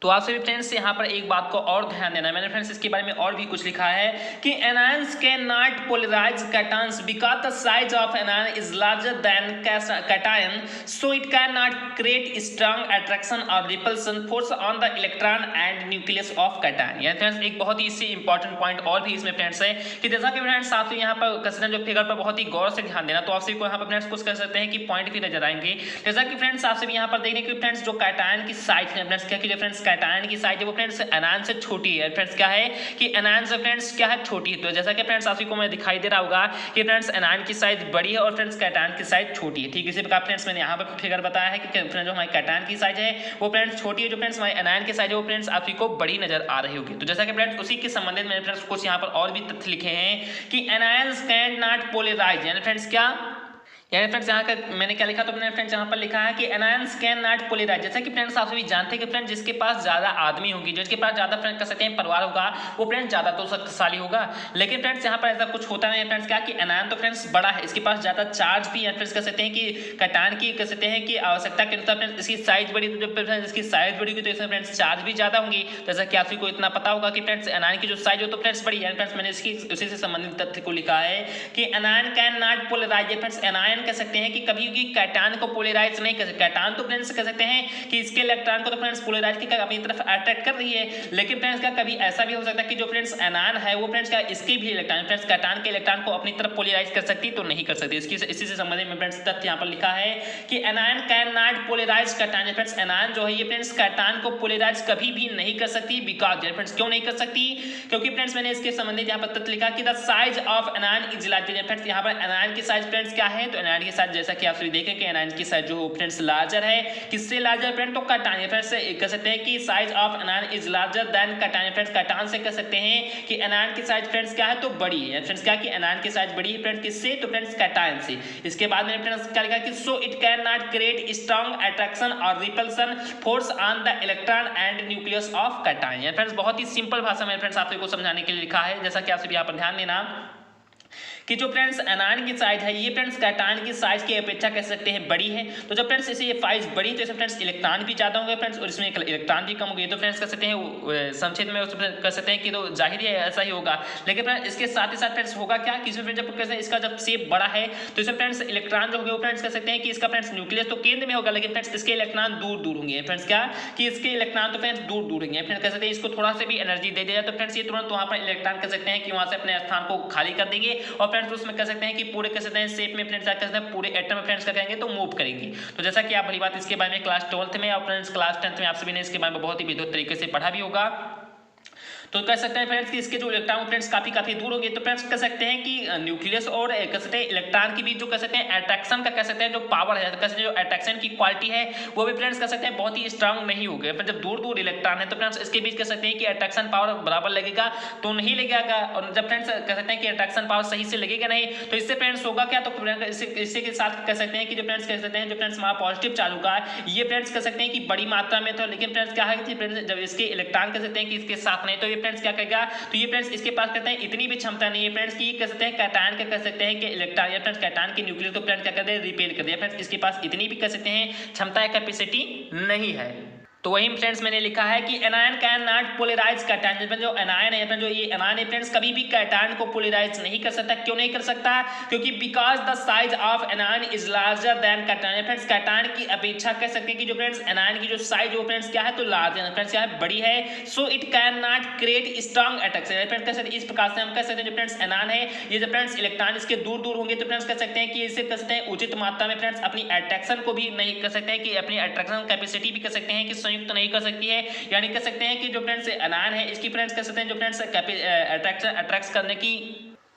तो आपसे भी फ्रेंड्स यहाँ पर एक बात को और ध्यान देना है, मैंने फ्रेंड्स इसके बारे में और भी कुछ लिखा है कि anions can not polarize cations because the size of anion is larger than cation, so it can not create strong attraction और repulsion force on the electron and nucleus of cation. यानी फ्रेंड्स एक बहुत ही इससे important point और भी इसमें friends है कि जैसा कि फ्रेंड्स आप यहाँ पर कर सकते हैं जो फिगर पर बहुत ही गौर से ध्यान देना, तो आपसे को यहाँ पर फ्रेंड्स कुछ कर सकते हैं कि पॉइंट भी नजर आएंगे। जैसा कि फ्रेंड्स आपसे भी यहाँ पर देखने कि फ्रेंड्स जो कैटायन की साइज है फ्रेंड्स क्या कि फ्रेंड्स कैटायन की साइज है वो फ्रेंड्स एनायन से छोटी है। फ्रेंड्स क्या है कि एनायन से फ्रेंड्स क्या है छोटी है। तो जैसा कि फ्रेंड्स आप को मैं दिखाई दे रहा होगा कि फ्रेंड्स एनायन की साइज बड़ी है और फ्रेंड्स कैटायन की साइज छोटी है। ठीक इसी प्रकार फ्रेंड्स मैंने यहाँ पर फिगर बताया है कि फ्रेंड्स जो हमारी कैटायन की साइज है वो फ्रेंड्स छोटी है, जो फ्रेंड्स हमारी एनायन की साइज है वो फ्रेंड्स आप को बड़ी नजर आ रही होगी। तो जैसा कि फ्रेंड्स उसी के संबंधित मैंने फ्रेंड्स कुछ यहाँ पर और भी तथ्य लिखे हैं कि एनायंस कैन नॉट पोलराइज, यानी फ्रेंड्स क्या यानी फ्रेंड्स यहाँ का मैंने क्या लिखा तो मैंने फ्रेंड्स यहाँ पर लिखा है कि एनायंस कैन नॉट पोलराइज। जैसा कि फ्रेंड्स आप सभी जानते हैं कि फ्रेंड्स जिसके पास ज्यादा आदमी होंगी, जिसके पास ज्यादा फ्रेंड्स कर सकते हैं परिवार होगा, वो फ्रेंड्स ज्यादा तो शक्तिशाली होगा। लेकिन फ्रेंड्स यहाँ पर ऐसा कुछ होता नहीं है फ्रेंड्स क्या कि एनायन तो फ्रेंड्स बड़ा है, इसके पास ज्यादा चार्ज भी है। फ्रेंड्स कह सकते हैं कि कैटायन की कह सकते हैं कि आवश्यकता के अनुसार फ्रेंड्स इसकी साइज बड़ी, तो जब फ्रेंड्स इसकी साइज बड़ी तो इसमें फ्रेंड्स चार्ज भी ज्यादा होंगी। जैसा कि आप सभी को इतना पता होगा कि फ्रेंड्स एनायन की जो साइज हो तो फ्रेंड्स बड़ी है। फ्रेंड्स मैंने इसकी उसी से संबंधित तथ्य को लिखा है कि anion can not polarize. Friends anion कह सकते हैं कि कभी भी कैटायन को पोलराइज नहीं कर सकते। कैटायन तो फ्रेंड्स कह सकते हैं कि इसके इलेक्ट्रॉन को तो फ्रेंड्स पोलराइज की अपनी तरफ अट्रैक्ट कर रही है, लेकिन फ्रेंड्स का कभी ऐसा भी हो सकता है कि जो फ्रेंड्स एनायन है वो फ्रेंड्स का इसके भी इलेक्ट्रॉन फ्रेंड्स कैटायन के इलेक्ट्रॉन को अपनी तरफ पोलराइज कर सकती तो नहीं कर सकती। इसी से संबंधित में फ्रेंड्स तथ्य यहाँ पर लिखा है कि anion can not polarize cation. Friends anion जो है ये फ्रेंड्स कैटायन को पोलराइज कभी भी नहीं कर सकती। बिकॉज फ्रेंड्स क्यों नहीं कर सकती, क्योंकि फ्रेंड्स मैंने इसके संबंधित यहाँ पर तथ्य लिखा कि the size of anion is larger. Friends यहाँ पर एनायन की साइज फ्रेंड्स क्या है, तो एनायन की साइज जैसा कि आप देखें कि एनायन की साइज जो फ्रेंड्स लार्जर है, किससे लार्जर फ्रेंड तो कैटायन। फ्रेंड्स कह सकते हैं कि size of anion is larger than cation. Friends cation से कह सकते हैं कि एनायन की साइज फ्रेंड्स क्या है तो बड़ी है। फ्रेंड्स क्या कि एनायन की साइज बड़ी है फ्रेंड्स किससे, तो फ्रेंड्स कैटायन से। इसके बाद मैंने फ्रेंड्स क्या लिखा कि so it can not create strong attraction और repulsion force on the electron and nucleus of cation. Friends बहुत ही सिंपल भाषा में फ्रेंड्स आपको समझाने के लिए लिखा है। जैसा कि आप सभी यहाँ पर ध्यान देना कि जो फ्रेंड्स एनायन की साइज है ये फ्रेंड्स कैटायन की साइज की अपेक्षा कह सकते हैं बड़ी है। तो जब फ्रेंड्स इसे ये साइज बड़ी तो इसमें फ्रेंड्स इलेक्ट्रॉन भी ज्यादा होंगे फ्रेंड्स और इसमें इलेक्ट्रॉन भी कम होंगे। तो फ्रेंड्स कह सकते हैं संक्षेप में कह सकते हैं कि तो जाहिर है ऐसा ही होगा। लेकिन फ्रेंड्स इसके साथ ही साथ फ्रेंड्स होगा क्या कि इसमें जब कहते हैं इसका जब शेप बड़ा है तो इसमें फ्रेंड्स इलेक्ट्रॉन जो होंगे वो फ्रेंड्स कह सकते हैं कि इसका फ्रेंड्स न्यूक्लियस तो केंद्र में होगा, लेकिन फ्रेंड्स इसके इलेक्ट्रॉन दूर दूर होंगे। फ्रेंड्स क्या कि इसके इलेक्ट्रॉन तो फ्रेंड्स दूर दूर होंगे। फ्रेंड्स कह सकते हैं इसको थोड़ा सा भी एनर्जी दे दिया तो फ्रेंड्स ये तुरंत वहां पर इलेक्ट्रॉन कह सकते हैं कि वहां से अपने स्थान को खाली कर देंगे और फ्रेंड्स उसमें कह सकते हैं कि पूरे कह सकते हैं शेप में फ्रेंड्स क्या कहते हैं पूरे एटम में फ्रेंड्स क्या करेंगे तो मूव करेंगे। तो जैसा कि आप भली बात इसके बारे में क्लास 12th में और फ्रेंड्स क्लास 10th में आप सभी ने इसके बारे में बहुत ही विद्युत तरीके से पढ़ा भी होगा। तो कह सकते हैं फ्रेंड्स कि इसके जो इलेक्ट्रॉन फ्रेंड्स काफी दूर होंगे। तो फ्रेंड्स कह सकते हैं कि न्यूक्लियस और कह सकते हैं इलेक्ट्रॉन के बीच जो कह सकते हैं अट्रैक्शन का कह सकते हैं जो पावर है, कह सकते हैं जो अट्रैक्शन की क्वालिटी है वो भी फ्रेंड्स कह सकते हैं बहुत ही स्ट्रांग नहीं होगा। पर जब दूर दूर इलेक्ट्रॉन है तो फ्रेंड्स इसके बीच कह सकते हैं कि अट्रैक्शन पावर बराबर लगेगा तो नहीं लगेगा। और जब फ्रेंड्स कह सकते हैं कि अट्रैक्शन पावर सही से लगेगा नहीं तो इससे फ्रेंड्स होगा क्या, तो इसी के साथ कह सकते हैं कि जो फ्रेंड्स कह सकते हैं जो फ्रेंड्स हमारा पॉजिटिव चार्ज होगा ये फ्रेंड्स कह सकते हैं कि बड़ी मात्रा में था, लेकिन फ्रेंड्स क्या है कि फ्रेंड्स जब इसके इलेक्ट्रॉन कह सकते हैं कि इसके साथ नहीं तो ये फ्रेंड्स क्या करेगा, तो ये फ्रेंड्स इसके पास कहते हैं इतनी भी क्षमता नहीं है फ्रेंड्स की कह सकते हैं कैटायन के कह सकते हैं कि इलेक्ट्रॉन या फ्रेंड्स कैटायन के न्यूक्लियस को फ्रेंड्स क्या कर दे रिपेल कर दिया। फ्रेंड्स इसके पास इतनी भी कह सकते हैं क्षमता या कैपेसिटी नहीं है। तो वही फ्रेंड्स मैंने लिखा है कि anion can not polarize cation. जो एनायन है जो ये एनायन है फ्रेंड्स कभी भी कैटायन को पोलराइज नहीं कर सकता। क्यों नहीं कर सकता, क्योंकि because the size of anion is larger than cation. Friends cation की अपेक्षा कह सकते हैं कि जो फ्रेंड्स एनायन की जो साइज वो फ्रेंड्स क्या है तो लार्जर फ्रेंड्स क्या है बड़ी है। सो it can not create strong attraction. Friends कह सकते हैं इस प्रकार से हम कह सकते हैं जो फ्रेंड्स एनायन है ये जो फ्रेंड्स इलेक्ट्रॉन इसके दूर दूर होंगे तो फ्रेंड्स कह सकते हैं कि इसे कह सकते हैं उचित मात्रा में फ्रेंड्स अपनी अट्रैक्शन को भी नहीं कर सकते हैं कि अपनी अट्रैक्शन कैपेसिटी भी कह सकते हैं कि संयुक्त नहीं कर सकती है। यानी कह सकते हैं कि जो फ्रेंड्स एनायन है इसकी फ्रेंड्स कह सकते हैं जो फ्रेंड्स अट्रैक्ट करने की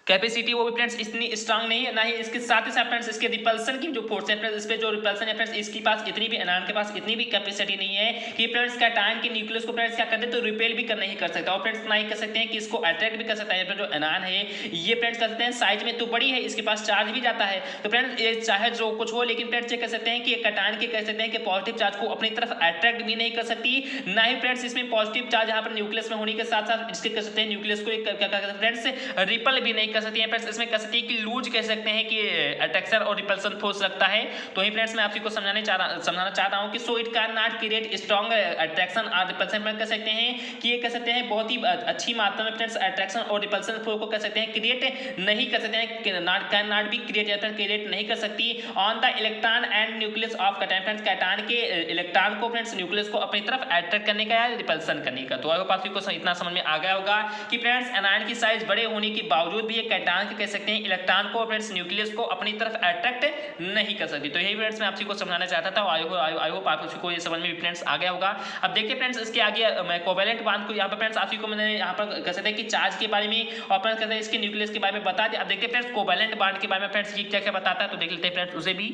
कैपेसिटी वो भी फ्रेंड्स इतनी स्ट्रांग नहीं है, ना ही इसके साथ ही साथ फ्रेंड्स इसके रिपल्सन की जो फोर्स है फ्रेंड्स इस पे जो रिपल्सन है फ्रेंड्स इसके पास इतनी भी एनायन के पास इतनी भी कैपेसिटी नहीं है कि फ्रेंड्स कैटायन के न्यूक्लियस को फ्रेंड्स क्या कर दे तो रिपेल भी कर नहीं कर सकता और फ्रेंड्स ना ही कह सकते हैं कि इसको अट्रैक्ट भी कर सकता है। जो एनायन है ये फ्रेंड्स कह सकते हैं साइज में तो बड़ी है, इसके पास चार्ज भी जाता है तो फ्रेंड्स ये चाहे जो कुछ हो लेकिन फ्रेंड्स ये कह सकते हैं कि कैटायन के कह सकते हैं कि पॉजिटिव चार्ज को अपनी तरफ अट्रैक्ट भी नहीं कर सकती, ना ही फ्रेंड्स इसमें पॉजिटिव चार्ज यहाँ पर न्यूक्लियस में होने के साथ साथ इसके कह सकते हैं न्यूक्लियस को क्या करता है फ्रेंड्स रिपल भी नहीं कर कह सकते हैं फ्रेंड्स इसमें कह सकते हैं कि लूज कह सकते हैं कि अट्रैक्शन और रिपल्सन फोर्स लगता है। तो ही फ्रेंड्स मैं आप को समझाना चाहता हूं कि so it can not create strong attraction और रिपल्सन। कह सकते हैं कि ये कह सकते हैं बहुत ही अच्छी मात्रा में फ्रेंड्स अट्रैक्शन और रिपल्सन फोर्स को कह सकते हैं क्रिएट नहीं कर सकते हैं, कैन नॉट बी क्रिएट नहीं कर सकती on the electron and nucleus of cation. Friends cation के इलेक्ट्रॉन को फ्रेंड्स न्यूक्लियस को अपनी तरफ अट्रैक्ट करने का या रिपल्सन करने का। तो आई होप आपको इतना समझ में आ गया होगा कि फ्रेंड्स एनायन की साइज बड़े होने के बावजूद भी ये कैटायन के कह सकते हैं इलेक्ट्रॉन को फ्रेंड्स न्यूक्लियस को अपनी तरफ अट्रैक्ट नहीं कर सकती। तो यही फ्रेंड्स मैं आपको समझाना चाहता था। आई होप आपको ये समझ में फ्रेंड्स आ गया होगा। अब देखिए फ्रेंड्स इसके आगे मैं कोवेलेंट बॉन्ड को यहाँ पर फ्रेंड्स आपको मैंने यहाँ पर कह सकते हैं कि चार्ज के बारे में और फ्रेंड्स कहते हैं इसके न्यूक्लियस के बारे में बता दिया। अब देखिए फ्रेंड्स कोवेलेंट बॉन्ड के बारे में फ्रेंड्स ये क्या क्या बताता है तो देख लेते हैं फ्रेंड्स उसे भी।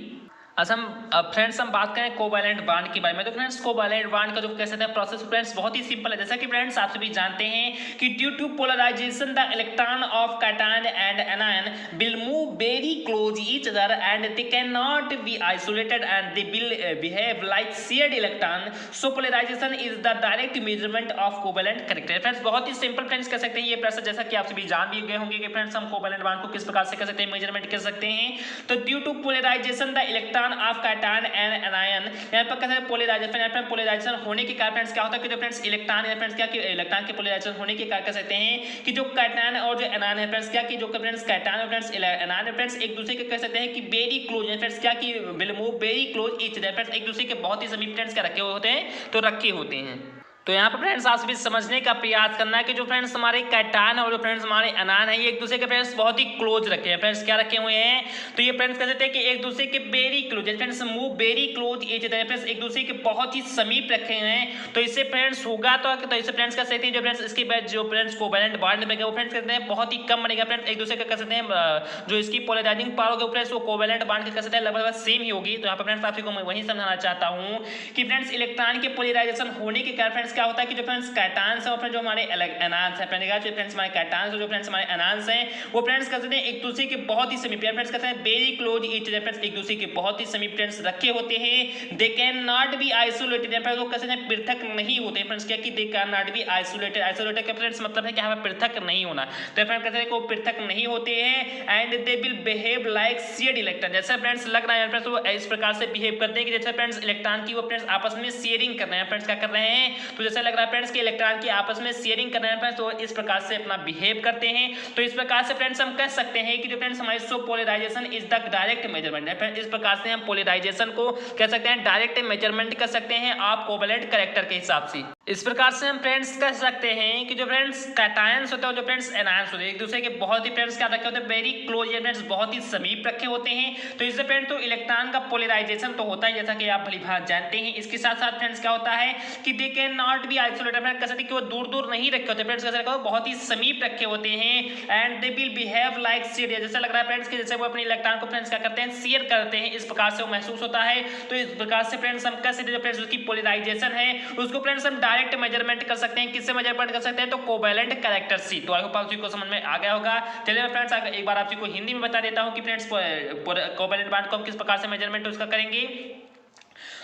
अब फ्रेंड्स हम बात करें कोवैलेंट बॉन्ड के बारे में। तो फ्रेंड्स कोवैलेंट बॉन्ड का जो कह सकते हैं प्रोसेस फ्रेंड्स बहुत ही सिंपल है। जैसा कि फ्रेंड्स आप सभी जानते हैं कि due to polarization the electron of cation and anion will move very close each other and they can not be isolated and they will behave like shared electron. So polarization is the direct measurement of covalent character. Friends बहुत ही simple friends कह सकते हैं ये process, जैसा कि आप सभी जान भी गए होंगे कि फ्रेंड्स हम कोवैलेंट बॉन्ड को किस प्रकार से कह सकते हैं मेजरमेंट कर सकते हैं। तो due to polarization the electron of cation and anion, यहाँ पर कहते हैं पोलराइजेशन, यहाँ पर पोलराइजेशन होने के कारण फ्रेंड्स क्या होता है कि जो फ्रेंड्स इलेक्ट्रॉन है फ्रेंड्स क्या कि इलेक्ट्रॉन के पोलराइजेशन होने के कारण कह सकते हैं कि जो कैटायन और जो एनायन है फ्रेंड्स क्या कि जो फ्रेंड्स कैटायन और फ्रेंड्स एनायन फ्रेंड्स एक दूसरे के कह सकते हैं कि वेरी क्लोज है फ्रेंड्स क्या कि will move very close each other. Friends एक दूसरे के बहुत ही समीप फ्रेंड्स क्या रखे होते हैं तो रखे होते हैं। तो यहाँ पर फ्रेंड्स आप भी समझने का प्रयास करना है कि जो फ्रेंड्स हमारे कैटायन और जो फ्रेंड्स हमारे एनायन है ये एक दूसरे के फ्रेंड्स बहुत ही क्लोज रखे हैं। फ्रेंड्स क्या रखे हुए हैं तो ये फ्रेंड्स कहते हैं कि एक दूसरे के very close friends move very close each other. Friends एक दूसरे के बहुत ही समीप रखे हैं। तो इससे फ्रेंड्स होगा तो इससे फ्रेंड्स कह सकते हैं जो फ्रेंड्स इसके बाद जो फ्रेंड्स कोवैलेंट बॉन्ड में वो फ्रेंड्स कहते हैं बहुत ही कम बनेगा। फ्रेंड्स एक दूसरे का कह सकते हैं जो इसकी पोलराइजिंग पावर होगी फ्रेंड्स वो कोवैलेंट बॉन्ड के कह सकते हैं लगभग सेम ही होगी। तो यहाँ पर फ्रेंड्स आपको मैं वही समझाना चाहता हूँ कि फ्रेंड्स इलेक्ट्रॉन के पोलराइजेशन होने के कारण फ्रेंड्स क्या होता है कि जो फ्रेंड्स कैटायंस और जो हमारे एनायंस है जो फ्रेंड्स हमारे कैटायंस और जो फ्रेंड्स हमारे एनायंस हैं वो फ्रेंड्स कहते हैं एक दूसरे के बहुत ही समीप फ्रेंड्स कहते हैं very close each other. Friends एक दूसरे के बहुत ही समीप फ्रेंड्स रखे होते हैं। दे can not be isolated friends वो कहते हैं पृथक नहीं होते फ्रेंड्स क्या कि दे can not be isolated. Isolated का फ्रेंड्स मतलब है कि हमें पृथक नहीं होना। तो फ्रेंड्स कहते हैं कि वो पृथक नहीं होते हैं and they will behave like shared electron. जैसे फ्रेंड्स लग रहा है फ्रेंड्स वो इस प्रकार से बिहेव करते हैं कि जैसे फ्रेंड्स इलेक्ट्रॉन की वो फ्रेंड्स आपस में शेयरिंग कर रहे हैं। फ्रेंड्स क्या कर रहे हैं तो जैसा लग रहा है फ्रेंड्स कि इलेक्ट्रॉन की आपस में शेयरिंग करने में फ्रेंड्स तो इस प्रकार से अपना बिहेव करते हैं। तो इस प्रकार से फ्रेंड्स हम कह सकते हैं कि जो फ्रेंड्स हमारी so polarization is the direct measurement है। फ्रेंड्स इस प्रकार से हम पोलराइजेशन को कह सकते हैं डायरेक्ट मेजरमेंट कर सकते हैं आप कोवैलेंट कैरेक्टर के हिसाब से। इस प्रकार से हम फ्रेंड्स कह सकते हैं कि जो फ्रेंड्स कैटायंस होते हैं और जो फ्रेंड्स एनायंस होते हैं एक दूसरे के बहुत ही फ्रेंड्स क्या रखे होते हैं वेरी क्लोज फ्रेंड्स बहुत ही समीप रखे होते हैं। तो इससे फ्रेंड्स तो इलेक्ट्रॉन का पोलराइजेशन तो होता है जैसा कि आप भली भांति जानते हैं। इसके साथ साथ फ्रेंड्स क्या होता है कि दे can not be isolated. Friends कह सकते हैं कि वो दूर दूर नहीं रखे होते फ्रेंड्स कैसे रखे बहुत ही समीप रखे होते हैं and they will behave like share. जैसा लग रहा है फ्रेंड्स कि जैसे वो अपने इलेक्ट्रॉन को फ्रेंड्स क्या करते हैं शेयर करते हैं इस प्रकार से वो महसूस होता है। तो इस प्रकार से फ्रेंड्स हम कह सकते हैं फ्रेंड्स उसकी पोलराइजेशन है उसको फ्रेंड्स हम डायरेक्ट मेजरमेंट कर सकते हैं। किससे मेजरमेंट कर सकते हैं तो कोवैलेंट कैरेक्टर से। तो आई होप आपको समझ में आ गया होगा। चलिए फ्रेंड्स एक बार आपको हिंदी में बता देता हूं कि फ्रेंड्स कोवैलेंट बॉन्ड को हम किस प्रकार से मेजरमेंट उसका करेंगे।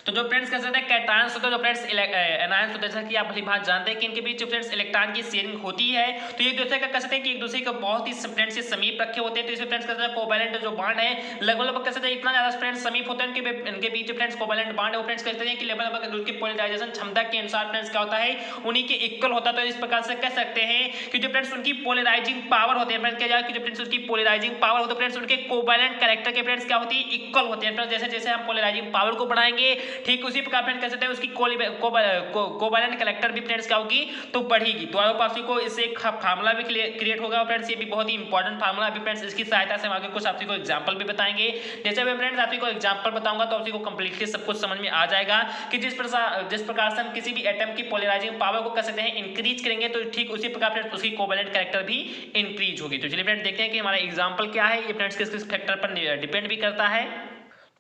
तो जो फ्रेंड्स कह सकते हैं कैटायंस होते हैं जो फ्रेंड्स एनायंस होते हैं जैसा कि आप भली भांति जानते हैं कि इनके बीच जो फ्रेंड्स इलेक्ट्रॉन की शेयरिंग होती है तो एक दूसरे का कह सकते हैं कि एक दूसरे को बहुत ही फ्रेंड्स से समीप रखे होते हैं। तो इसमें फ्रेंड्स कह सकते हैं कोवैलेंट जो बॉन्ड है लगभग कह सकते हैं इतना ज्यादा फ्रेंड्स समीप होते हैं इनके बीच जो फ्रेंड्स कोवैलेंट बॉन्ड है वो फ्रेंड्स कहते हैं कि लगभग उनकी पोलराइजेशन क्षमता के अनुसार फ्रेंड्स क्या होता है उन्हीं के इक्वल होता है। तो इस प्रकार से कह सकते हैं कि जो फ्रेंड्स उनकी पोलराइजिंग पावर होती है फ्रेंड्स क्या जाए कि जो फ्रेंड्स उनकी पोलराइजिंग पावर होती है फ्रेंड्स उनके कोवैलेंट कैरेक्टर के फ्रेंड्स क्या होती है इक्वल होते हैं। जैसे जैसे हम पोलराइजिंग पावर को बढ़ाएंगे ठीक उसी प्रकार कह सकते हैं उसकी कोवैलेंट कैरेक्टर भी फ्रेंड्स क्या होगी तो बढ़ेगी। तो आई होप आपको इससे एक फार्मूला भी क्रिएट होगा फ्रेंड्स। ये भी बहुत ही इंपॉर्टेंट फार्मूला भी फ्रेंड्स इसकी सहायता से हम आगे कुछ आपको एग्जांपल भी बताएंगे। जैसे मैं फ्रेंड्स आपको एग्जांपल बताऊंगा तो आपको कंप्लीटली सब कुछ समझ में आ जाएगा कि जिस प्रकार से हम किसी भी एटम की पोलराइजिंग पावर को कह सकते हैं इंक्रीज करेंगे तो ठीक उसी प्रकार फ्रेंड्स उसकी कोवैलेंट कैरेक्टर भी इंक्रीज होगी। तो चलिए फ्रेंड्स देखते हैं कि हमारा एग्जांपल क्या है। ये फ्रेंड्स किस किस फैक्टर पर डिपेंड भी करता है।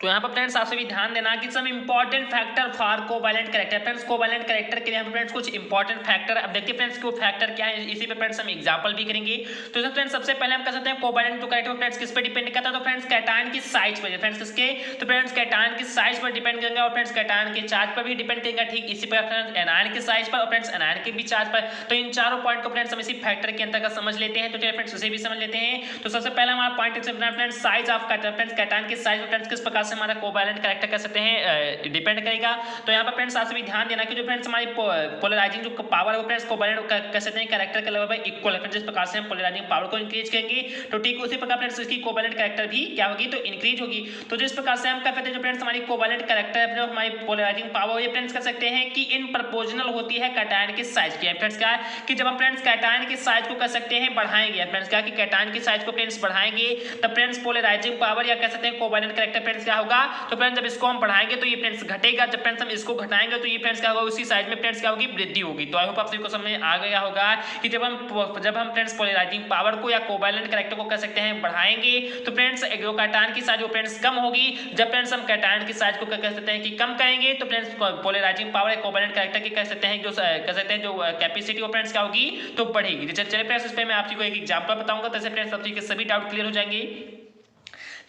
तो यहाँ पर फ्रेंड्स आपसे भी ध्यान देना कि some important factor for covalent character. Friends covalent character के लिए यहाँ पर फ्रेंड्स कुछ इंपॉर्टेंट फैक्टर, अब देखिए फ्रेंड्स को फैक्टर क्या है, इसी पे फ्रेंड्स हम एग्जांपल भी करेंगे। तो फ्रेंड्स सबसे पहले हम कर सकते हैं कोवैलेंट जो कैरेक्टर फ्रेंड्स किस पे डिपेंड करता है, तो फ्रेंड्स कैटायन की साइज पर, फ्रेंड्स किसके, तो फ्रेंड्स कैटायन की साइज पर डिपेंड करेंगे और फ्रेंड्स कैटायन के चार्ज पर भी डिपेंड करेगा। ठीक इसी पर फ्रेंड्स एनायन के साइज पर और फ्रेंड्स एनायन के भी चार्ज पर। तो इन चारों पॉइंट को फ्रेंड्स हम इसी फैक्टर के अंतर्गत समझ लेते हैं। तो चलिए फ्रेंड्स उसे भी समझ लेते हैं। तो सबसे पहला हमारा point friends size of friends cation की साइज फ्रेंड्स किस प्रकार से हमारा कोवैलेंट कैरेक्टर कह सकते हैं डिपेंड करेगा। तो यहाँ पर फ्रेंड्स आपसे भी ध्यान देना कि जो फ्रेंड्स हमारी पोलराइजिंग जो पावर है वो फ्रेंड्स कोवैलेंट कह सकते हैं कैरेक्टर के लेवल पर इक्वल है। जिस प्रकार से हम पोलराइजिंग पावर को इंक्रीज करेंगे तो ठीक उसी प्रकार फ्रेंड्स इसकी कोवैलेंट कैरेक्टर भी क्या होगी, तो इंक्रीज होगी। तो जिस प्रकार से हम कह सकते हैं जो फ्रेंड्स हमारी कोवैलेंट कैरेक्टर है जो हमारी पोलराइजिंग पावर ये फ्रेंड्स कह सकते हैं कि इन प्रोपोर्शनल होती है कैटायन की साइज की। फ्रेंड्स क्या है कि जब हम फ्रेंड्स कैटायन की साइज को कह सकते हैं बढ़ाएंगे, फ्रेंड्स क्या कि कैटायन की साइज को फ्रेंड्स बढ़ाएंगे तब फ्रेंड्स पोलराइजिंग पावर या कह सकते हैं कोवैलेंट कैरेक्टर फ्रेंड्स क्या होगा, तो फ्रेंड्स जब इसको हम बढ़ाएंगे तो ये फ्रेंड्स घटेगा, जब फ्रेंड्स हम इसको घटाएंगे तो ये फ्रेंड्स क्या होगा, उसी साइज में फ्रेंड्स क्या होगी, वृद्धि होगी। तो आई होप आप सभी को समझ में आ गया होगा कि जब हम फ्रेंड्स पोलराइजिंग पावर को या कोवैलेंट कैरेक्टर को कह सकते हैं बढ़ाएंगे तो फ्रेंड्स जो कैटायन की साइज वो फ्रेंड्स कम होगी, जब फ्रेंड्स हम कैटायन की साइज को कह सकते हैं कि कम करेंगे तो फ्रेंड्स पोलराइजिंग पावर या कोवैलेंट कैरेक्टर की कह सकते हैं जो कह सकते हैं जो कैपेसिटी वो फ्रेंड्स क्या होगी, तो बढ़ेगी। चलिए फ्रेंड्स इस पे मैं आपको एक एग्जांपल बताऊंगा, तैसे फ्रेंड्स आपके सभी डाउट क्लियर हो जाएंगे।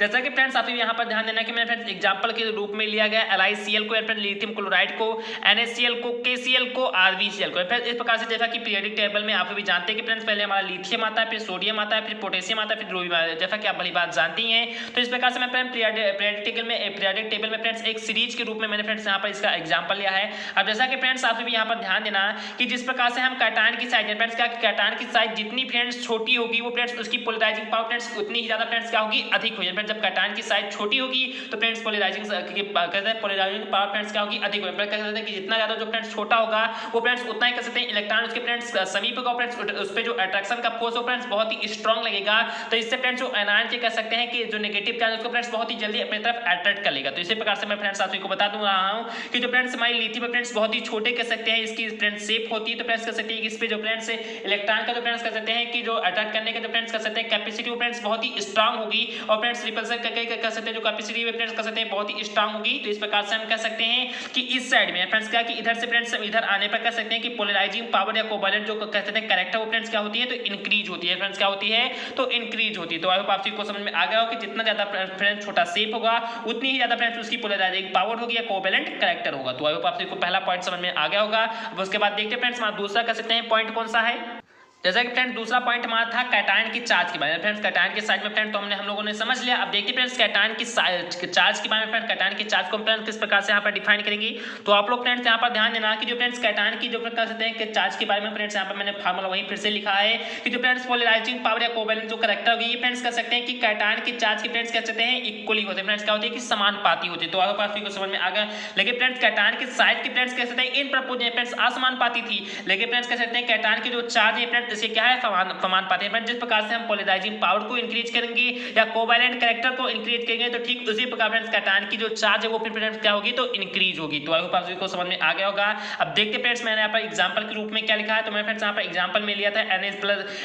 जैसा कि फ्रेंड्स आप यहाँ पर ध्यान देना कि मैंने फ्रेंड्स एग्जांपल के रूप में लिया गया LiCl को, लिथियम क्लोराइड को, NaCl को, KCl को, RVCl को। फ्रेंड्स इस प्रकार से जैसा कि पीरियोडिक टेबल में आप भी जानते हैं कि फ्रेंड्स पहले हमारा लिथियम आता है, फिर सोडियम आता है, फिर पोटेशियम आता है, फिर रोडियम आता है, जैसा कि आप भली बात जानती हैं। तो इस प्रकार से मैं पीरियोडिक टेबल में फ्रेंड्स एक सीरीज के रूप में मैंने फ्रेंड्स यहाँ पर इसका एग्जाम्पल लिया है। अब जैसा कि फ्रेंड्स आप भी यहाँ पर ध्यान देना कि जिस प्रकार से हम कैटायन की साइज फ्रेंड्स क्या कैटायन की साइज जितनी फ्रेंड्स छोटी होगी वो फ्रेंड्स उसकी पोलराइजिंग पावर फ्रेंड्स उतनी ही ज्यादा फ्रेंड्स क्या होगी, अधिक होगी। फ्रेंड्स जब कैटायन की साइज छोटी होगी तो फ्रेंड्स पोलराइजिंग कहते हैं पोलराइजिंग पावर फ्रेंड्स क्या होगी, अधिक होगी। कह सकते हैं कि जितना ज्यादा जो फ्रेंड्स छोटा होगा वो फ्रेंड्स उतना ही कह सकते हैं इलेक्ट्रॉन उसके फ्रेंड्स समीप होगा, फ्रेंड्स उस पे जो अट्रैक्शन का फोर्स हो फ्रेंड्स बहुत ही स्ट्रांग लगेगा। तो इससे फ्रेंड्स जो आयन के कह सकते हैं कि जो नेगेटिव चार्ज उसको फ्रेंड्स बहुत ही जल्दी अपनी तरफ अट्रैक्ट कर लेगा। तो इसी प्रकार से मैं फ्रेंड्स आपको बता दूं रहा हूं कि जो फ्रेंड्स हमारी लिथियम फ्रेंड्स बहुत ही छोटे कह सकते हैं इसकी फ्रेंड्स शेप होती है, तो फ्रेंड्स कह सकते हैं कि इस पे जो फ्रेंड्स इलेक्ट्रॉन का जो फ्रेंड्स कह सकते हैं कि जो अट्रैक्ट करने का जो फ्रेंड्स कह सकते हैं कैपेसिटी वो फ्रेंड्स बहुत ही स्ट्रांग होगी और फ्रेंड्स रिपल्सन कह सकते हैं जो कैपेसिटी वो फ्रेंड्स कह सकते हैं बहुत ही स्ट्रांग होगी। तो इस प्रकार से हम कह सकते हैं कि इस साइड में फ्रेंड्स क्या कि इधर से फ्रेंड्स इधर आने पर कह सकते हैं कि पोलराइजिंग पावर या कोवैलेंट जो कह सकते हैं कैरेक्टर वो फ्रेंड्स क्या होती है, तो इंक्रीज होती है। फ्रेंड्स क्या होती है, तो इंक्रीज होती है। तो आई होप आप सबको समझ में आ गया हो कि जितना ज्यादा फ्रेंड्स छोटा शेप होगा उतनी ही ज्यादा फ्रेंड्स उसकी पोलराइजिंग पावर होगी या कोवैलेंट कैरेक्टर होगा। तो आई होप आप सबको पहला पॉइंट समझ में आ गया होगा। अब उसके बाद देखते हैं फ्रेंड्स हमारा दूसरा कह सकते हैं पॉइंट कौन सा है। जैसा कि फ्रेंड्स दूसरा पॉइंट हमारा था कैटायन की चार्ज के बारे में। फ्रेंड्स कैटायन के साइज में फ्रेंड्स तो हम लोगों ने समझ लिया। अब देखिए फ्रेंड्स कैटायन की चार्ज के बारे में। फ्रेंड्स कैटायन की चार्ज को फ्रेंड्स किस प्रकार से यहाँ पर डिफाइन करेंगे, तो आप लोग फ्रेंड्स यहाँ पर ध्यान देना कि जो फ्रेंड्स कैटायन की जो कह सकते हैं कि चार्ज के बारे में फ्रेंड्स यहाँ पर मैंने फार्मूला वहीं फिर से लिखा है कि जो फ्रेंड्स पोलराइजिंग पावर या कोवैलेंट जो कैरेक्टर होगी फ्रेंड्स कह सकते हैं कि कैटायन की चार्ज की फ्रेंड्स कह सकते हैं इक्वली होते हैं। फ्रेंड्स क्या होती है कि समानुपाती होती है। तो आप को समझ में आ गया। लेकिन फ्रेंड्स कैटायन की साइज की फ्रेंड्स कह सकते हैं इन प्रपोर्शनल फ्रेंड्स असमानुपाती थी। लेकिन फ्रेंड्स कह सकते हैं कैटायन की जो चार्ज है फ्रेंड्स इसे क्या है समानुपाती है। जिस प्रकार से हम पोलराइजिंग पावर को इंक्रीज करेंगे या कोवैलेंट कैरेक्टर को इंक्रीज करेंगे तो ठीक उसी प्रकार फ्रेंड्स कैटायन की जो चार्ज है वो फ्रेंड्स क्या होगी, तो इंक्रीज होगी। तो आई होप आप को समझ में आ गया होगा। अब देखते फ्रेंड्स मैंने यहाँ पर एग्जांपल के रूप में क्या लिखा है। तो मैं फ्रेंड्स यहाँ पर एग्जांपल में लिया था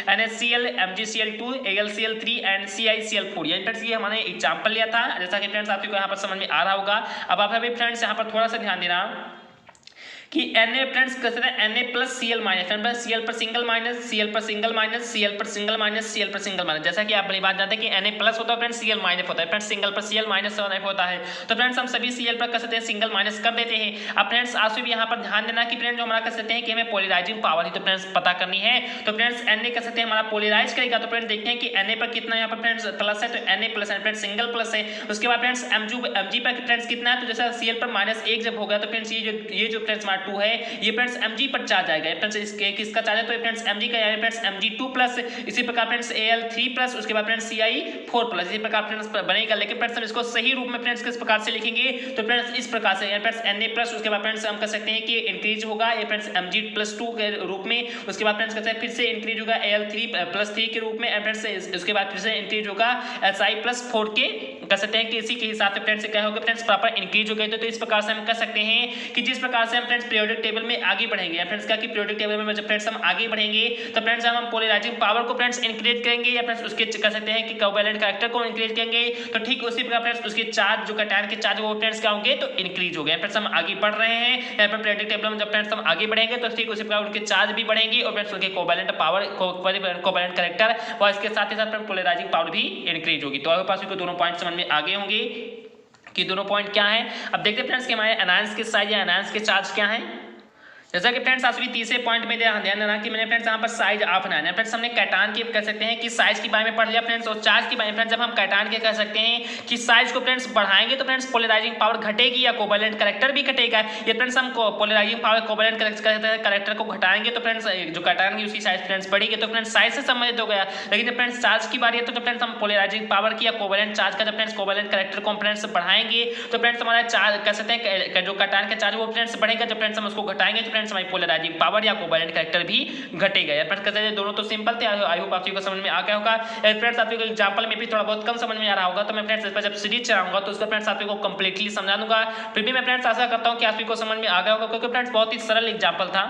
NaCl MgCl2 AlCl3 and CiCl4। यानी फ्रेंड्स ये हमने एग्जांपल लिया था, जैसा कि फ्रेंड्स आपको यहाँ पर समझ में आ रहा होगा। अब आप अभी फ्रेंड्स यहाँ पर थोड़ा सा ध्यान देना कि Na फ्रेंड्स कहते हैं Na plus Cl minus friends Cl पर सिंगल माइनस Cl पर सिंगल माइनस Cl पर सिंगल माइनस Cl पर सिंगल माइनस। जैसा कि आप बड़ी बात जानते हैं कि Na प्लस होता है फ्रेंड्स Cl माइनस होता है। फ्रेंड्स सिंगल पर Cl माइनस होता है। तो फ्रेंड्स हम सभी Cl पर कह सकते हैं सिंगल माइनस कर देते हैं। अब फ्रेंड्स आप भी यहाँ पर ध्यान देना कि फ्रेंड्स जो हमारा कह सकते हैं कि हमें पोलराइजिंग पावर ही तो फ्रेंड्स पता करनी है। तो फ्रेंड्स Na कह सकते हैं हमारा पोलराइज करेगा। तो फ्रेंड्स देखते हैं कि Na पर कितना यहाँ पर फ्रेंड्स प्लस है, तो Na प्लस है फ्रेंड्स सिंगल प्लस है। उसके बाद फ्रेंड्स Mg पर फ्रेंड्स कितना है, तो जैसा Cl पर -1 जब होगा तो फ्रेंड्स ये जो फ्रेंड्स हमारा 2 है ये फ्रेंड्स Mg पर चार्ज आएगा। फ्रेंड्स इसके किसका चार्ज है, तो फ्रेंड्स Mg का यानी फ्रेंड्स Mg2 प्लस, इसी प्रकार फ्रेंड्स Al3 प्लस, उसके बाद फ्रेंड्स Ci4 प्लस, इसी प्रकार फ्रेंड्स बनेगा। लेकिन फ्रेंड्स हम इसको सही रूप में फ्रेंड्स किस प्रकार से लिखेंगे, तो फ्रेंड्स इस प्रकार से यानी फ्रेंड्स Na प्लस, उसके बाद फ्रेंड्स हम कह सकते हैं कि इंक्रीज होगा ये फ्रेंड्स Mg+2 के रूप में। उसके बाद फ्रेंड्स कहते हैं फिर से इंक्रीज होगा Al3+3 के रूप में। फ्रेंड्स उसके बाद फिर से इंक्रीज होगा Si+4 के, कह सकते हैं कि इसी के हिसाब से फ्रेंड्स क्या होगा फ्रेंड्स प्रॉपर इंक्रीज हो गए। तो इस प्रकार से हम कह सकते हैं कि जिस प्रकार से हम फ्रेंड्स पीरियोडिक टेबल में आगे बढ़ेंगे, फ्रेंड्स क्या कि पीरियोडिक टेबल में जब फ्रेंड्स हम आगे बढ़ेंगे तो फ्रेंड्स हम पोलराइजिंग पावर को फ्रेंड्स इंक्रीज करेंगे या फ्रेंड्स उसके कह सकते हैं कि कोवैलेंट कैरेक्टर को इंक्रीज करेंगे, तो ठीक उसी प्रकार फ्रेंड्स उसके चार्ज जो कैटायन के चार्ज वो फ्रेंड्स क्या होंगे तो इंक्रीज हो गए। फ्रेंड्स हम आगे बढ़ रहे हैं यहाँ पर पीरियोडिक टेबल में, जब फ्रेंड्स हम आगे बढ़ेंगे तो ठीक उसी प्रकार उनके चार्ज भी बढ़ेंगे और फ्रेंड्स उनके कोवैलेंट पावर कोवैलेंट कैरेक्टर और इसके साथ ही साथ पोलराइजिंग पावर भी इंक्रीज होगी। तो आपके पास को दोनों पॉइंट समझ में आगे होंगे कि दोनों पॉइंट क्या है। अब देखते हैं फ्रेंड्स कि हमारे एनायंस के साइज या एनायंस के चार्ज क्या है। जैसा कि फ्रेंड्स आज भी तीसरे पॉइंट में ध्यान देना कि मैंने फ्रेंड्स यहाँ पर साइज ऑफ एनायन, फ्रेंड्स हमने कैटायन की कह सकते हैं कि साइज के बारे में पढ़ लिया फ्रेंड्स, और चार्ज के बारे में फ्रेंड्स जब हम कैटायन के कह सकते हैं कि साइज को फ्रेंड्स बढ़ाएंगे तो फ्रेंड्स पोलराइजिंग पावर घटेगी या कोवैलेंट कैरेक्टर भी घटेगा। ये फ्रेंड्स हम पोलराइजिंग पावर कोवैलेंट कैरेक्टर को घटाएंगे तो फ्रेंड्स जो कैटायन की उसकी साइज फ्रेंड्स बढ़ेगी, तो फ्रेंड्स साइज से संबंधित हो गया। लेकिन जब फ्रेंड्स चार्ज की बारी है तो फ्रेंड्स हम पोलराइजिंग पावर की या कोवैलेंट चार्ज का जब फ्रेंड्स कोवैलेंट कैरेक्टर को फ्रेंड्स बढ़ाएंगे तो फ्रेंड्स हमारा चार्ज कह सकते हैं जो कैटायन का चार्ज वो फ्रेंड्स बढ़ेगा, जब फ्रेंड्स हम उसको घटाएंगे तो फ्रेंड्स हमारी पोलराइजिंग पावर या कोवैलेंट कैरेक्टर भी घटेगा। या फ्रेंड्स कहते हैं दोनों तो सिंपल थे, आई होप आप सभी को समझ में आ गया होगा। फ्रेंड्स आप सभी को एग्जांपल में भी थोड़ा बहुत कम समझ में आ रहा होगा, तो मैं फ्रेंड्स इस पर जब सीरीज चलाऊंगा तो उसका फ्रेंड्स आप सभी को कंप्लीटली समझा दूंगा। फिर भी मैं फ्रेंड्स आशा करता हूं कि आप सभी को समझ में आ गया होगा, क्योंकि फ्रेंड्स बहुत ही सरल एग्जांपल था।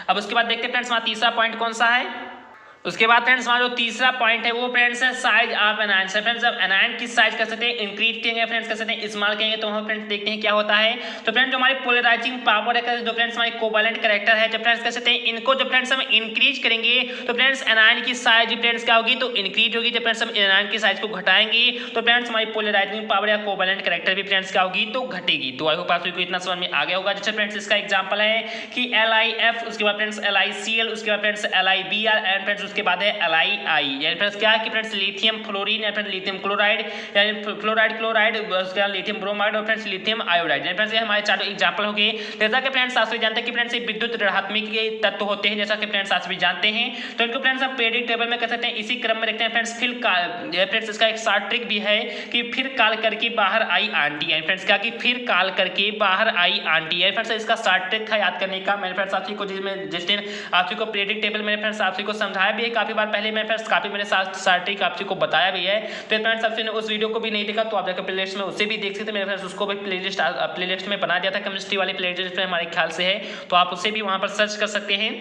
अब उसके बाद देखते हैं फ्रेंड्स हमारा तीसरा पॉइंट कौन सा है। उसके बाद फ्रेंड्स हमारा जो तीसरा पॉइंट है वो फ्रेंड्स है साइज ऑफ एनायन। फ्रेंड्स जब एनायन की साइज कर सकते हैं इंक्रीज करेंगे फ्रेंड्स कर सकते हैं स्मॉल करेंगे तो हम फ्रेंड्स देखते हैं क्या होता है। तो फ्रेंड्स जो हमारी पोलराइजिंग पावर है जो फ्रेंड्स हमारी कोवैलेंट कैरेक्टर है, जब फ्रेंड्स कर सकते हैं इनको जब फ्रेंड्स हम इंक्रीज करेंगे तो फ्रेंड्स एनायन की साइज फ्रेंड्स क्या होगी तो इंक्रीज होगी। जब फ्रेंड्स हम एनायन की साइज को घटाएंगे तो फ्रेंड्स हमारी पोलराइजिंग पावर या कोवैलेंट कैरेक्टर भी फ्रेंड्स क्या होगी तो घटेगी। तो आई होप आप सभी को इतना समझ में आ गया होगा। जैसे फ्रेंड्स इसका एग्जांपल है कि LiF, उसके बाद फ्रेंड्स LiCl, उसके बाद फ्रेंड्स LiBr एंड फ्रेंड्स उसके बाद है LiI। यानी फ्रेंड्स क्या है कि फ्रेंड्स लिथियम फ्लोरीन या फ्रेंड्स लिथियम क्लोराइड यानी क्लोराइड उसके बाद लिथियम ब्रोमाइड और फ्रेंड्स लिथियम आयोडाइड। यानी फ्रेंड्स ये हमारे चारों एग्जांपल हो गए। जैसा कि फ्रेंड्स आप सभी जानते हैं कि फ्रेंड्स ये विद्युत ऋणात्मक के तत्व होते हैं, जैसा कि फ्रेंड्स आप सभी जानते हैं। तो इनको फ्रेंड्स हम पीरियोडिक टेबल में कह सकते हैं इसी क्रम में रखते हैं फ्रेंड्स। फिर फ्रेंड्स इसका एक शॉर्ट ट्रिक भी है कि फिर काल करके बाहर आई आंटी। यानी फ्रेंड्स क्या कि फिर काल करके बाहर आई आंटी है फ्रेंड्स। इसका शॉर्ट ट्रिक था याद करने का। मैंने फ्रेंड्स आप सभी को जिस दिन आप सभी को पीरियोडिक टेबल मैंने फ्रेंड्स आप सभी को समझाया भी है काफी बार पहले, मैं फ्रेंड्स काफी मैंने शॉर्ट ट्रिक आप सभी को बताया भी है। तो फ्रेंड्स आप सभी ने उस वीडियो को भी नहीं देखा तो आप जाकर प्लेलिस्ट में उसे भी देख सकते हैं। मेरे फ्रेंड्स उसको भी प्लेलिस्ट में बना दिया था, केमिस्ट्री वाली प्लेलिस्ट में हमारे ख्याल से है, तो आप उसे भी वहां पर सर्च कर सकते हैं।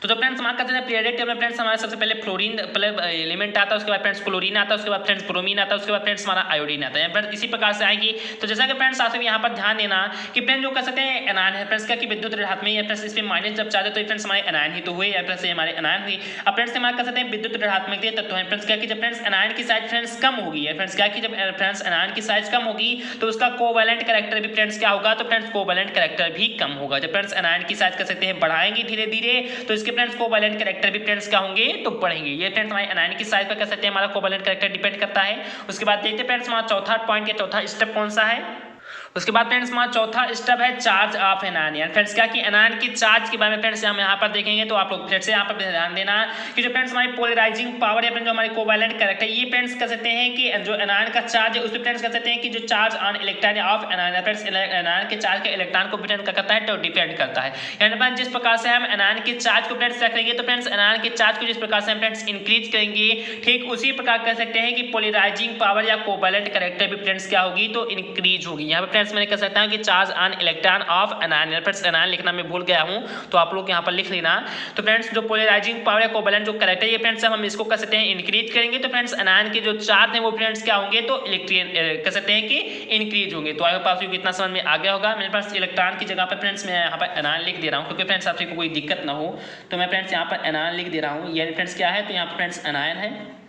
तो जो फ्रेंड्स हमारा कहते हैं पीरियोडिक टेबल में फ्रेंड्स हमारा सबसे पहले फ्लोरीन एलिमेंट आता है, उसके बाद फ्रेंड्स क्लोरीन आता है, उसके बाद फ्रेंड्स ब्रोमीन आता है, उसके बाद फ्रेंड्स हमारा आयोडीन आता है। फ्रेंड्स इसी प्रकार से आएगी। तो जैसा कि फ्रेंड्स आप यहाँ पर ध्यान देना कि फ्रेंड्स जो कह सकते हैं एनायन है फ्रेंड्स क्या कि विद्युत ऋणात्मक या फ्रेंड्स इस पे माइनस जब चाहते तो फ्रेंड्स हमारे एनायन ही तो हुए या फ्रेंड्स हमारे एनायन हुई। अब फ्रेंड्स हमारा कह सकते हैं विद्युत ऋणात्मक तत्व है फ्रेंड्स क्या कि जब फ्रेंड्स एनायन की साइज फ्रेंड्स कम होगी है फ्रेंड्स क्या कि जब फ्रेंड्स एनायन की साइज कम होगी तो उसका कोवैलेंट कैरेक्टर भी फ्रेंड्स क्या होगा तो फ्रेंड्स कोवैलेंट कैरेक्टर भी कम होगा। जब फ्रेंड्स एनायन की साइज कह सकते हैं बढ़ाएंगे धीरे धीरे तो इसके फ्रेंड्स कोवैलेंट कैरेक्टर भी फ्रेंड्स क्या होंगे तो बढ़ेंगे। ये फ्रेंड्स हमारे एनायन की साइज पर कह सकते हैं हमारा कोवैलेंट कैरेक्टर डिपेंड करता है। उसके बाद देखते हैं फ्रेंड्स हमारा चौथा पॉइंट के चौथा स्टेप कौन सा है। उसके बाद फ्रेंड्स हमारा चौथा स्टेप है चार्ज ऑफ एनायन। फ्रेंड्स क्या कि एनायन की चार्ज के बारे में फ्रेंड्स हम यहाँ पर देखेंगे तो आप लोग फिर से यहाँ पर ध्यान देना कि जो फ्रेंड्स हमारी पोलराइजिंग पावर या फ्रेंड्स जो हमारे कोवैलेंट कैरेक्टर ये फ्रेंड्स कह सकते हैं कि जो एनायन का चार्ज है उस पर फ्रेंड्स कह सकते हैं कि जो charge on electron of anion friends anion के चार्ज के इलेक्ट्रॉन को डिपेंड करता है तो डिपेंड करता है। यानी फ्रेंड्स जिस प्रकार से हम एनायन के चार्ज को फ्रेंड्स रखेंगे तो फ्रेंड्स एनायन के चार्ज को जिस प्रकार से हम फ्रेंड्स इंक्रीज करेंगे ठीक उसी प्रकार कह सकते हैं कि पोलराइजिंग पावर या कोवैलेंट कैरेक्टर भी फ्रेंड्स क्या होगी तो इंक्रीज होगी। यहाँ पर फ्रेंड्स मैंने कह सकता हूँ कि charge on electron of anion friends anion लिखना मैं भूल गया हूं तो आप लोग यहां पर लिख लेना। तो फ्रेंड्स जो पोलराइजिंग पावर या कोवैलेंट जो कैरेक्टर ये फ्रेंड्स हम इसको कह सकते हैं इंक्रीज करेंगे तो फ्रेंड्स एनायन के जो चार्ज है वो फ्रेंड्स क्या होंगे तो इलेक्ट्रॉन कह सकते हैं कि इंक्रीज होंगे। तो आई होप आप सभी को इतना समझ में आ गया होगा। मेरे पास इलेक्ट्रॉन की जगह पर फ्रेंड्स मैं यहाँ पर एनायन लिख दे रहा हूँ क्योंकि फ्रेंड्स आप सभी को कोई दिक्कत ना हो तो मैं फ्रेंड्स यहाँ पर एनायन लिख दे रहा हूँ। ये फ्रेंड्स क्या है तो यहाँ पर फ्रेंड्स एनायन है।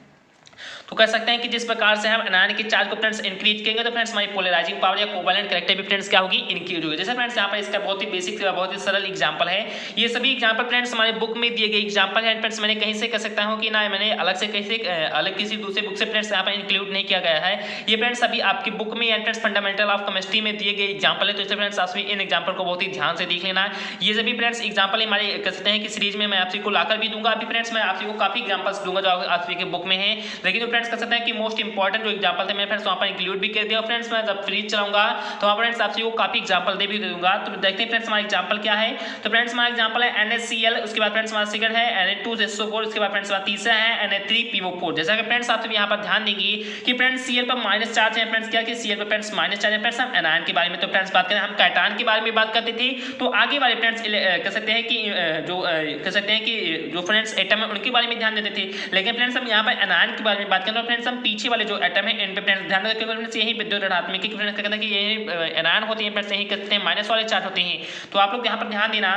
तो कह सकते हैं कि जिस प्रकार से हम एनायन के चार्ज को फ्रेंड्स इंक्रीज करेंगे तो फ्रेंड्स हमारी पोलराइजिंग पावर या कोवैलेंट कैरेक्टर भी फ्रेंड्स क्या होगी इंक्रीज होगी। जैसे फ्रेंड्स यहाँ पर इसका बहुत ही बेसिक बहुत ही सरल एग्जांपल है। ये सभी एग्जांपल फ्रेंड्स हमारे बुक में दिए गए एग्जांपल है। फ्रेंड्स मैंने कहीं से कह सकता हूँ कि ना मैंने अलग से कैसे अलग किसी दूसरे बुक से फ्रेंड्स यहाँ पर इंक्लूड नहीं किया गया है। ये फ्रेंड्स अभी आपकी बुक में फ्रेंड्स फंडामेंटल ऑफ केमिस्ट्री में दिए गए एग्जाम्पल है। तो इससे फ्रेंड्स आप सभी इन एग्जाम्पल को बहुत ही ध्यान से देख लेना। ये सभी फ्रेंड्स एग्जाम्पल हमारे कह सकते हैं कि सीरीज में मैं आप सभी को लाकर भी दूंगा। अभी फ्रेंड्स मैं आप सभी को काफी एग्जाम्पल्स दूंगा जो आप सभी के बुक में है। लेकिन फ्रेंड्स कर सकते हैं कि मोस्ट इंपॉर्टेंट जो एग्जांपल थे मैं फ्रेंड्स वहां पर इंक्लूड भी कर दिया। फ्रेंड्स मैं जब फ्रीज चलाऊंगा तो वहां पर फ्रेंड्स आपसे वो काफी एग्जांपल दे भी दूंगा। तो देखते हैं फ्रेंड्स हमारा एग्जांपल क्या है। तो फ्रेंड्स हमारा एग्जांपल है NaCl, उसके बाद फ्रेंड्स हमारा सेकंड है Na2SO4, उसके बाद फ्रेंड्स हमारा तीसरा है Na3PO4। जैसा कि फ्रेंड्स आप यहाँ पर ध्यान देंगे कि फ्रेंड्स Cl पर माइनस चार्ज है। फ्रेंड्स क्या कि Cl पर फ्रेंड्स माइनस चार्ज है। फ्रेंड्स हम एनायन के बारे में तो फ्रेंड्स बात करें, हम कैटायन के बारे में बात करते थे। तो आगे वाले फ्रेंड्स कह सकते हैं कि जो फ्रेंड्स एटम है उनके बारे में ध्यान देते थे, लेकिन फ्रेंड्स हम यहाँ पर एनायन के बारे में बात करें तो फ्रेंड्स हम पीछे वाले जो एटम है इन पे फ्रेंड्स ध्यान रखें, फ्रेंड्स यही विद्युत ऋणात्मक की फ्रेंड्स कहते हैं कि ये एनायन होते हैं, फ्रेंड्स यही कहते हैं माइनस वाले चार्ज होते हैं। तो आप लोग यहाँ पर ध्यान देना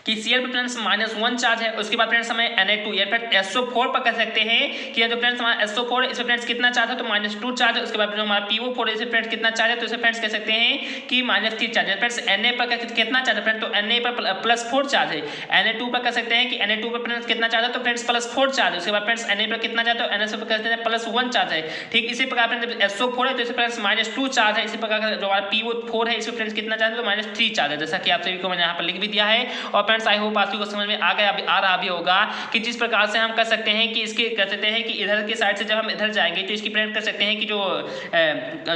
कि Cl पर फ्रेंड्स -1 चार्ज है। उसके बाद फ्रेंड्स हमें Na2 या फिर SO4 पर कह सकते हैं कि जो फ्रेंड्स हमारा SO4 है इस पे फ्रेंड्स कितना चार्ज है तो -2 चार्ज है। उसके बाद जो हमारा PO4 है इस पे फ्रेंड्स कितना चार्ज है तो इसे फ्रेंड्स कह सकते हैं कि -3 चार्ज है। फ्रेंड्स Na पर कितना चार्ज है फ्रेंड्स तो Na पर +4 चार्ज है। Na2 पर कह सकते हैं कि Na2 पर फ्रेंड्स कितना चार्ज है तो फ्रेंड्स +4 चार्ज है। उसके बाद फ्रेंड्स Na पर कितना चार्ज है तो Na पर कहते हैं +1 चार्ज है। ठीक इसी प्रकार फ्रेंड्स SO4 है तो इस पे फ्रेंड्स -2 चार्ज है। इसी प्रकार जो हमारा PO4 है इस पे फ्रेंड्स कितना चार्ज है तो -3 चार्ज है, जैसा कि आप सभी को मैंने यहाँ पर लिख भी दिया है। और फ्रेंड्स आई होप आप सभी को समझ में आ रहा भी होगा कि जिस प्रकार से हम कर सकते हैं कि इसके कह सकते हैं कि इधर के साइड से जब हम इधर जाएंगे तो इसकी फ्रेंड्स कर सकते हैं कि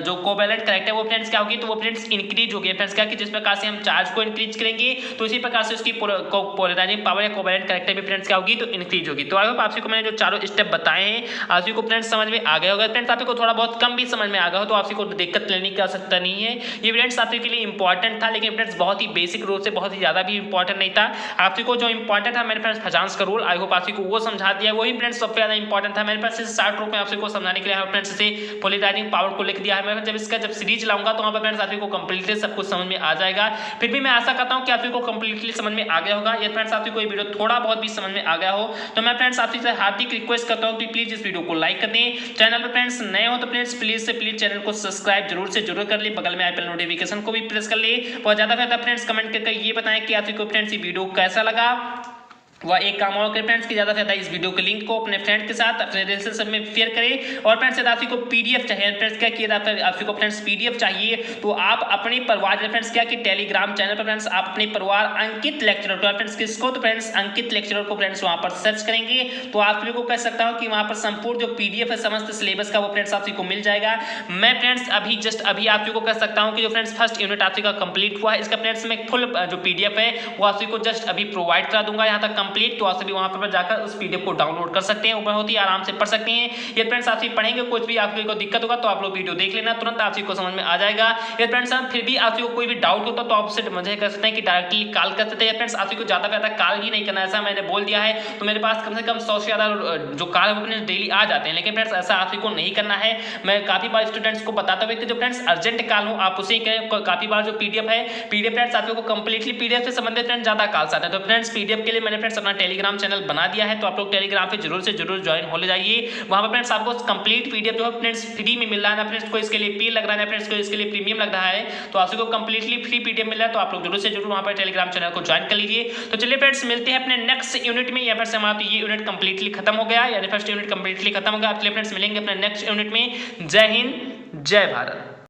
जो कोवैलेंट करंट है वो फ्रेंड्स क्या होगी तो वो फ्रेंड्स इंक्रीज होगी। फ्रेंड्स क्या कि जिस प्रकार से हम चार्ज को इंक्रीज करेंगे तो इसी प्रकार से उसकी पोलराइजिंग पावर या कोवैलेंट करंट भी फ्रेंड्स क्या होगी तो इंक्रीज होगी। तो आई होप आप सभी को मैंने जो चारों स्टेप बताए हैं आप सभी को फ्रेंड्स समझ में आ गया होगा। फ्रेंड्स आप को थोड़ा बहुत कम भी समझ में आ गया हो तो आप सभी को दिक्कत लेने की आवश्यकता नहीं है। ये फ्रेंड्स आप सभी के लिए इंपॉर्टेंट था, लेकिन फ्रेंड्स बहुत ही बेसिक रूप से बहुत ही ज्यादा भी इंपॉर्टेंट नहीं था। आप सभी को जो इंपॉर्टेंट था मैंने फ्रेंड्स फजांस का रूल आई होप आप सभी को वो समझा दिया, वही फ्रेंड्स सबसे ज्यादा इंपॉर्टेंट था। मैंने फ्रेंड्स शॉर्ट रूप में आप सभी को समझाने के लिए फ्रेंड्स इसे पोलराइजिंग पावर को लिख दिया है। मैं जब इसका जब सीरीज लाऊंगा तो वहां पर फ्रेंड्स आप सभी को कंप्लीटली सब कुछ समझ में आ जाएगा। फिर भी मैं आशा करता हूं कि आप सभी को कंप्लीटली समझ में आ गया होगा। ये फ्रेंड्स आप सभी को ये वीडियो थोड़ा बहुत भी समझ में आ गया हो तो मैं फ्रेंड्स आप सभी से हार्दिक रिक्वेस्ट करता हूं कि प्लीज इस वीडियो को लाइक कर दें। चैनल पर फ्रेंड्स नए हो तो फ्रेंड्स प्लीज से प्लीज चैनल को सब्सक्राइब जरूर से जरूर कर ले, बगल में आइकन नोटिफिकेशन को भी प्रेस कर ले। और ज्यादा से ज्यादा फ्रेंड्स कमेंट करके ये बताएं कि आप सभी को फ्रेंड्स ये वीडियो कैसा लगा। वह एक काम और करें फ्रेंड्स कि ज़्यादा से ज़्यादा इस वीडियो के लिंक को अपने फ्रेंड के साथ अपने रिलेशनशिप में शेयर करें। और फ्रेंड्स यदि आप को PDF चाहिए फ्रेंड्स क्या किया आप को फ्रेंड्स PDF चाहिए तो आप अपने परिवार फ्रेंड्स क्या कि टेलीग्राम चैनल पर फ्रेंड्स आप अपने परिवार अंकित लेक्चरर तो फ्रेंड्स किसको तो फ्रेंड्स अंकित लेक्चरर को फ्रेंड्स वहाँ पर सर्च करेंगे तो आप लोगों को कह सकता हूँ कि वहाँ पर संपूर्ण जो PDF है समस्त सिलेबस का वो फ्रेंड्स आप को मिल जाएगा। मैं फ्रेंड्स अभी आप को कह सकता हूँ कि जो फ्रेंड्स फर्स्ट यूनिट आप का कंप्लीट हुआ है इसका फ्रेंड्स में फुल जो PDF है वो आप को जस्ट अभी प्रोवाइड करा दूंगा यहाँ तक कंप्लीट। तो आप सभी वहां पर जाकर उस PDF को डाउनलोड कर सकते हैं, बहुत ही आराम से पढ़ सकते हैं। ये फ्रेंड्स आप पढ़ेंगे कुछ भी आपको दिक्कत होगा तो आप लोग वीडियो देख लेना, तुरंत आप को समझ में आ जाएगा। ये फ्रेंड्स फिर भी आप कोई भी डाउट होता तो आपसे मुझे कर सकते हैं कि डायरेक्टली कॉल कर सकते हैं। फ्रेंड्स आप को ज्यादा ज्यादा कॉल भी नहीं करना, ऐसा मैंने बोल दिया है तो मेरे पास कम से कम 100 से ज्यादा जो कॉल है डेली आ जाते हैं, लेकिन फ्रेंड्स ऐसा आप को नहीं करना है। मैं काफी बार स्टूडेंट्स को बताता हूँ कि जो फ्रेंड्स अर्जेंट कॉल हो आप उसे काफी बार जो PDF है PDF फ्रेंड्स आपको कंप्लीटली PDF से संबंधित फ्रेंड्स ज्यादा कॉल्स आते हैं। तो फ्रेंड्स PDF के लिए मैंने फ्रेंड्स अपना टेलीग्राम चैनल बना दिया है तो आप लोग टेलीग्राम पे जरूर से जरूर ज्वाइन हो ले जाइए। वहां पर फ्रेंड्स आपको कंप्लीट PDF जो है फ्रेंड्स फ्री में मिल रहा है ना फ्रेंड्स, कोई इसके लिए पे लग रहा है ना फ्रेंड्स, कोई इसके लिए प्रीमियम लग रहा है तो आप सबको कंप्लीटली फ्री PDF मिल रहा है तो आप लोग जरूर से जरूर वहां पर टेलीग्राम चैनल को ज्वाइन कर लीजिए। तो चलिए फ्रेंड्स मिलते हैं अपने नेक्स्ट यूनिट में। या फिर हमारा तो ये यूनिट कंप्लीटली खत्म हो गया, यानी फर्स्ट यूनिट कंप्लीटली खत्म हो गया। आप फ्रेंड्स मिलेंगे अपने नेक्स्ट यूनिट में। जय हिंद जय भारत।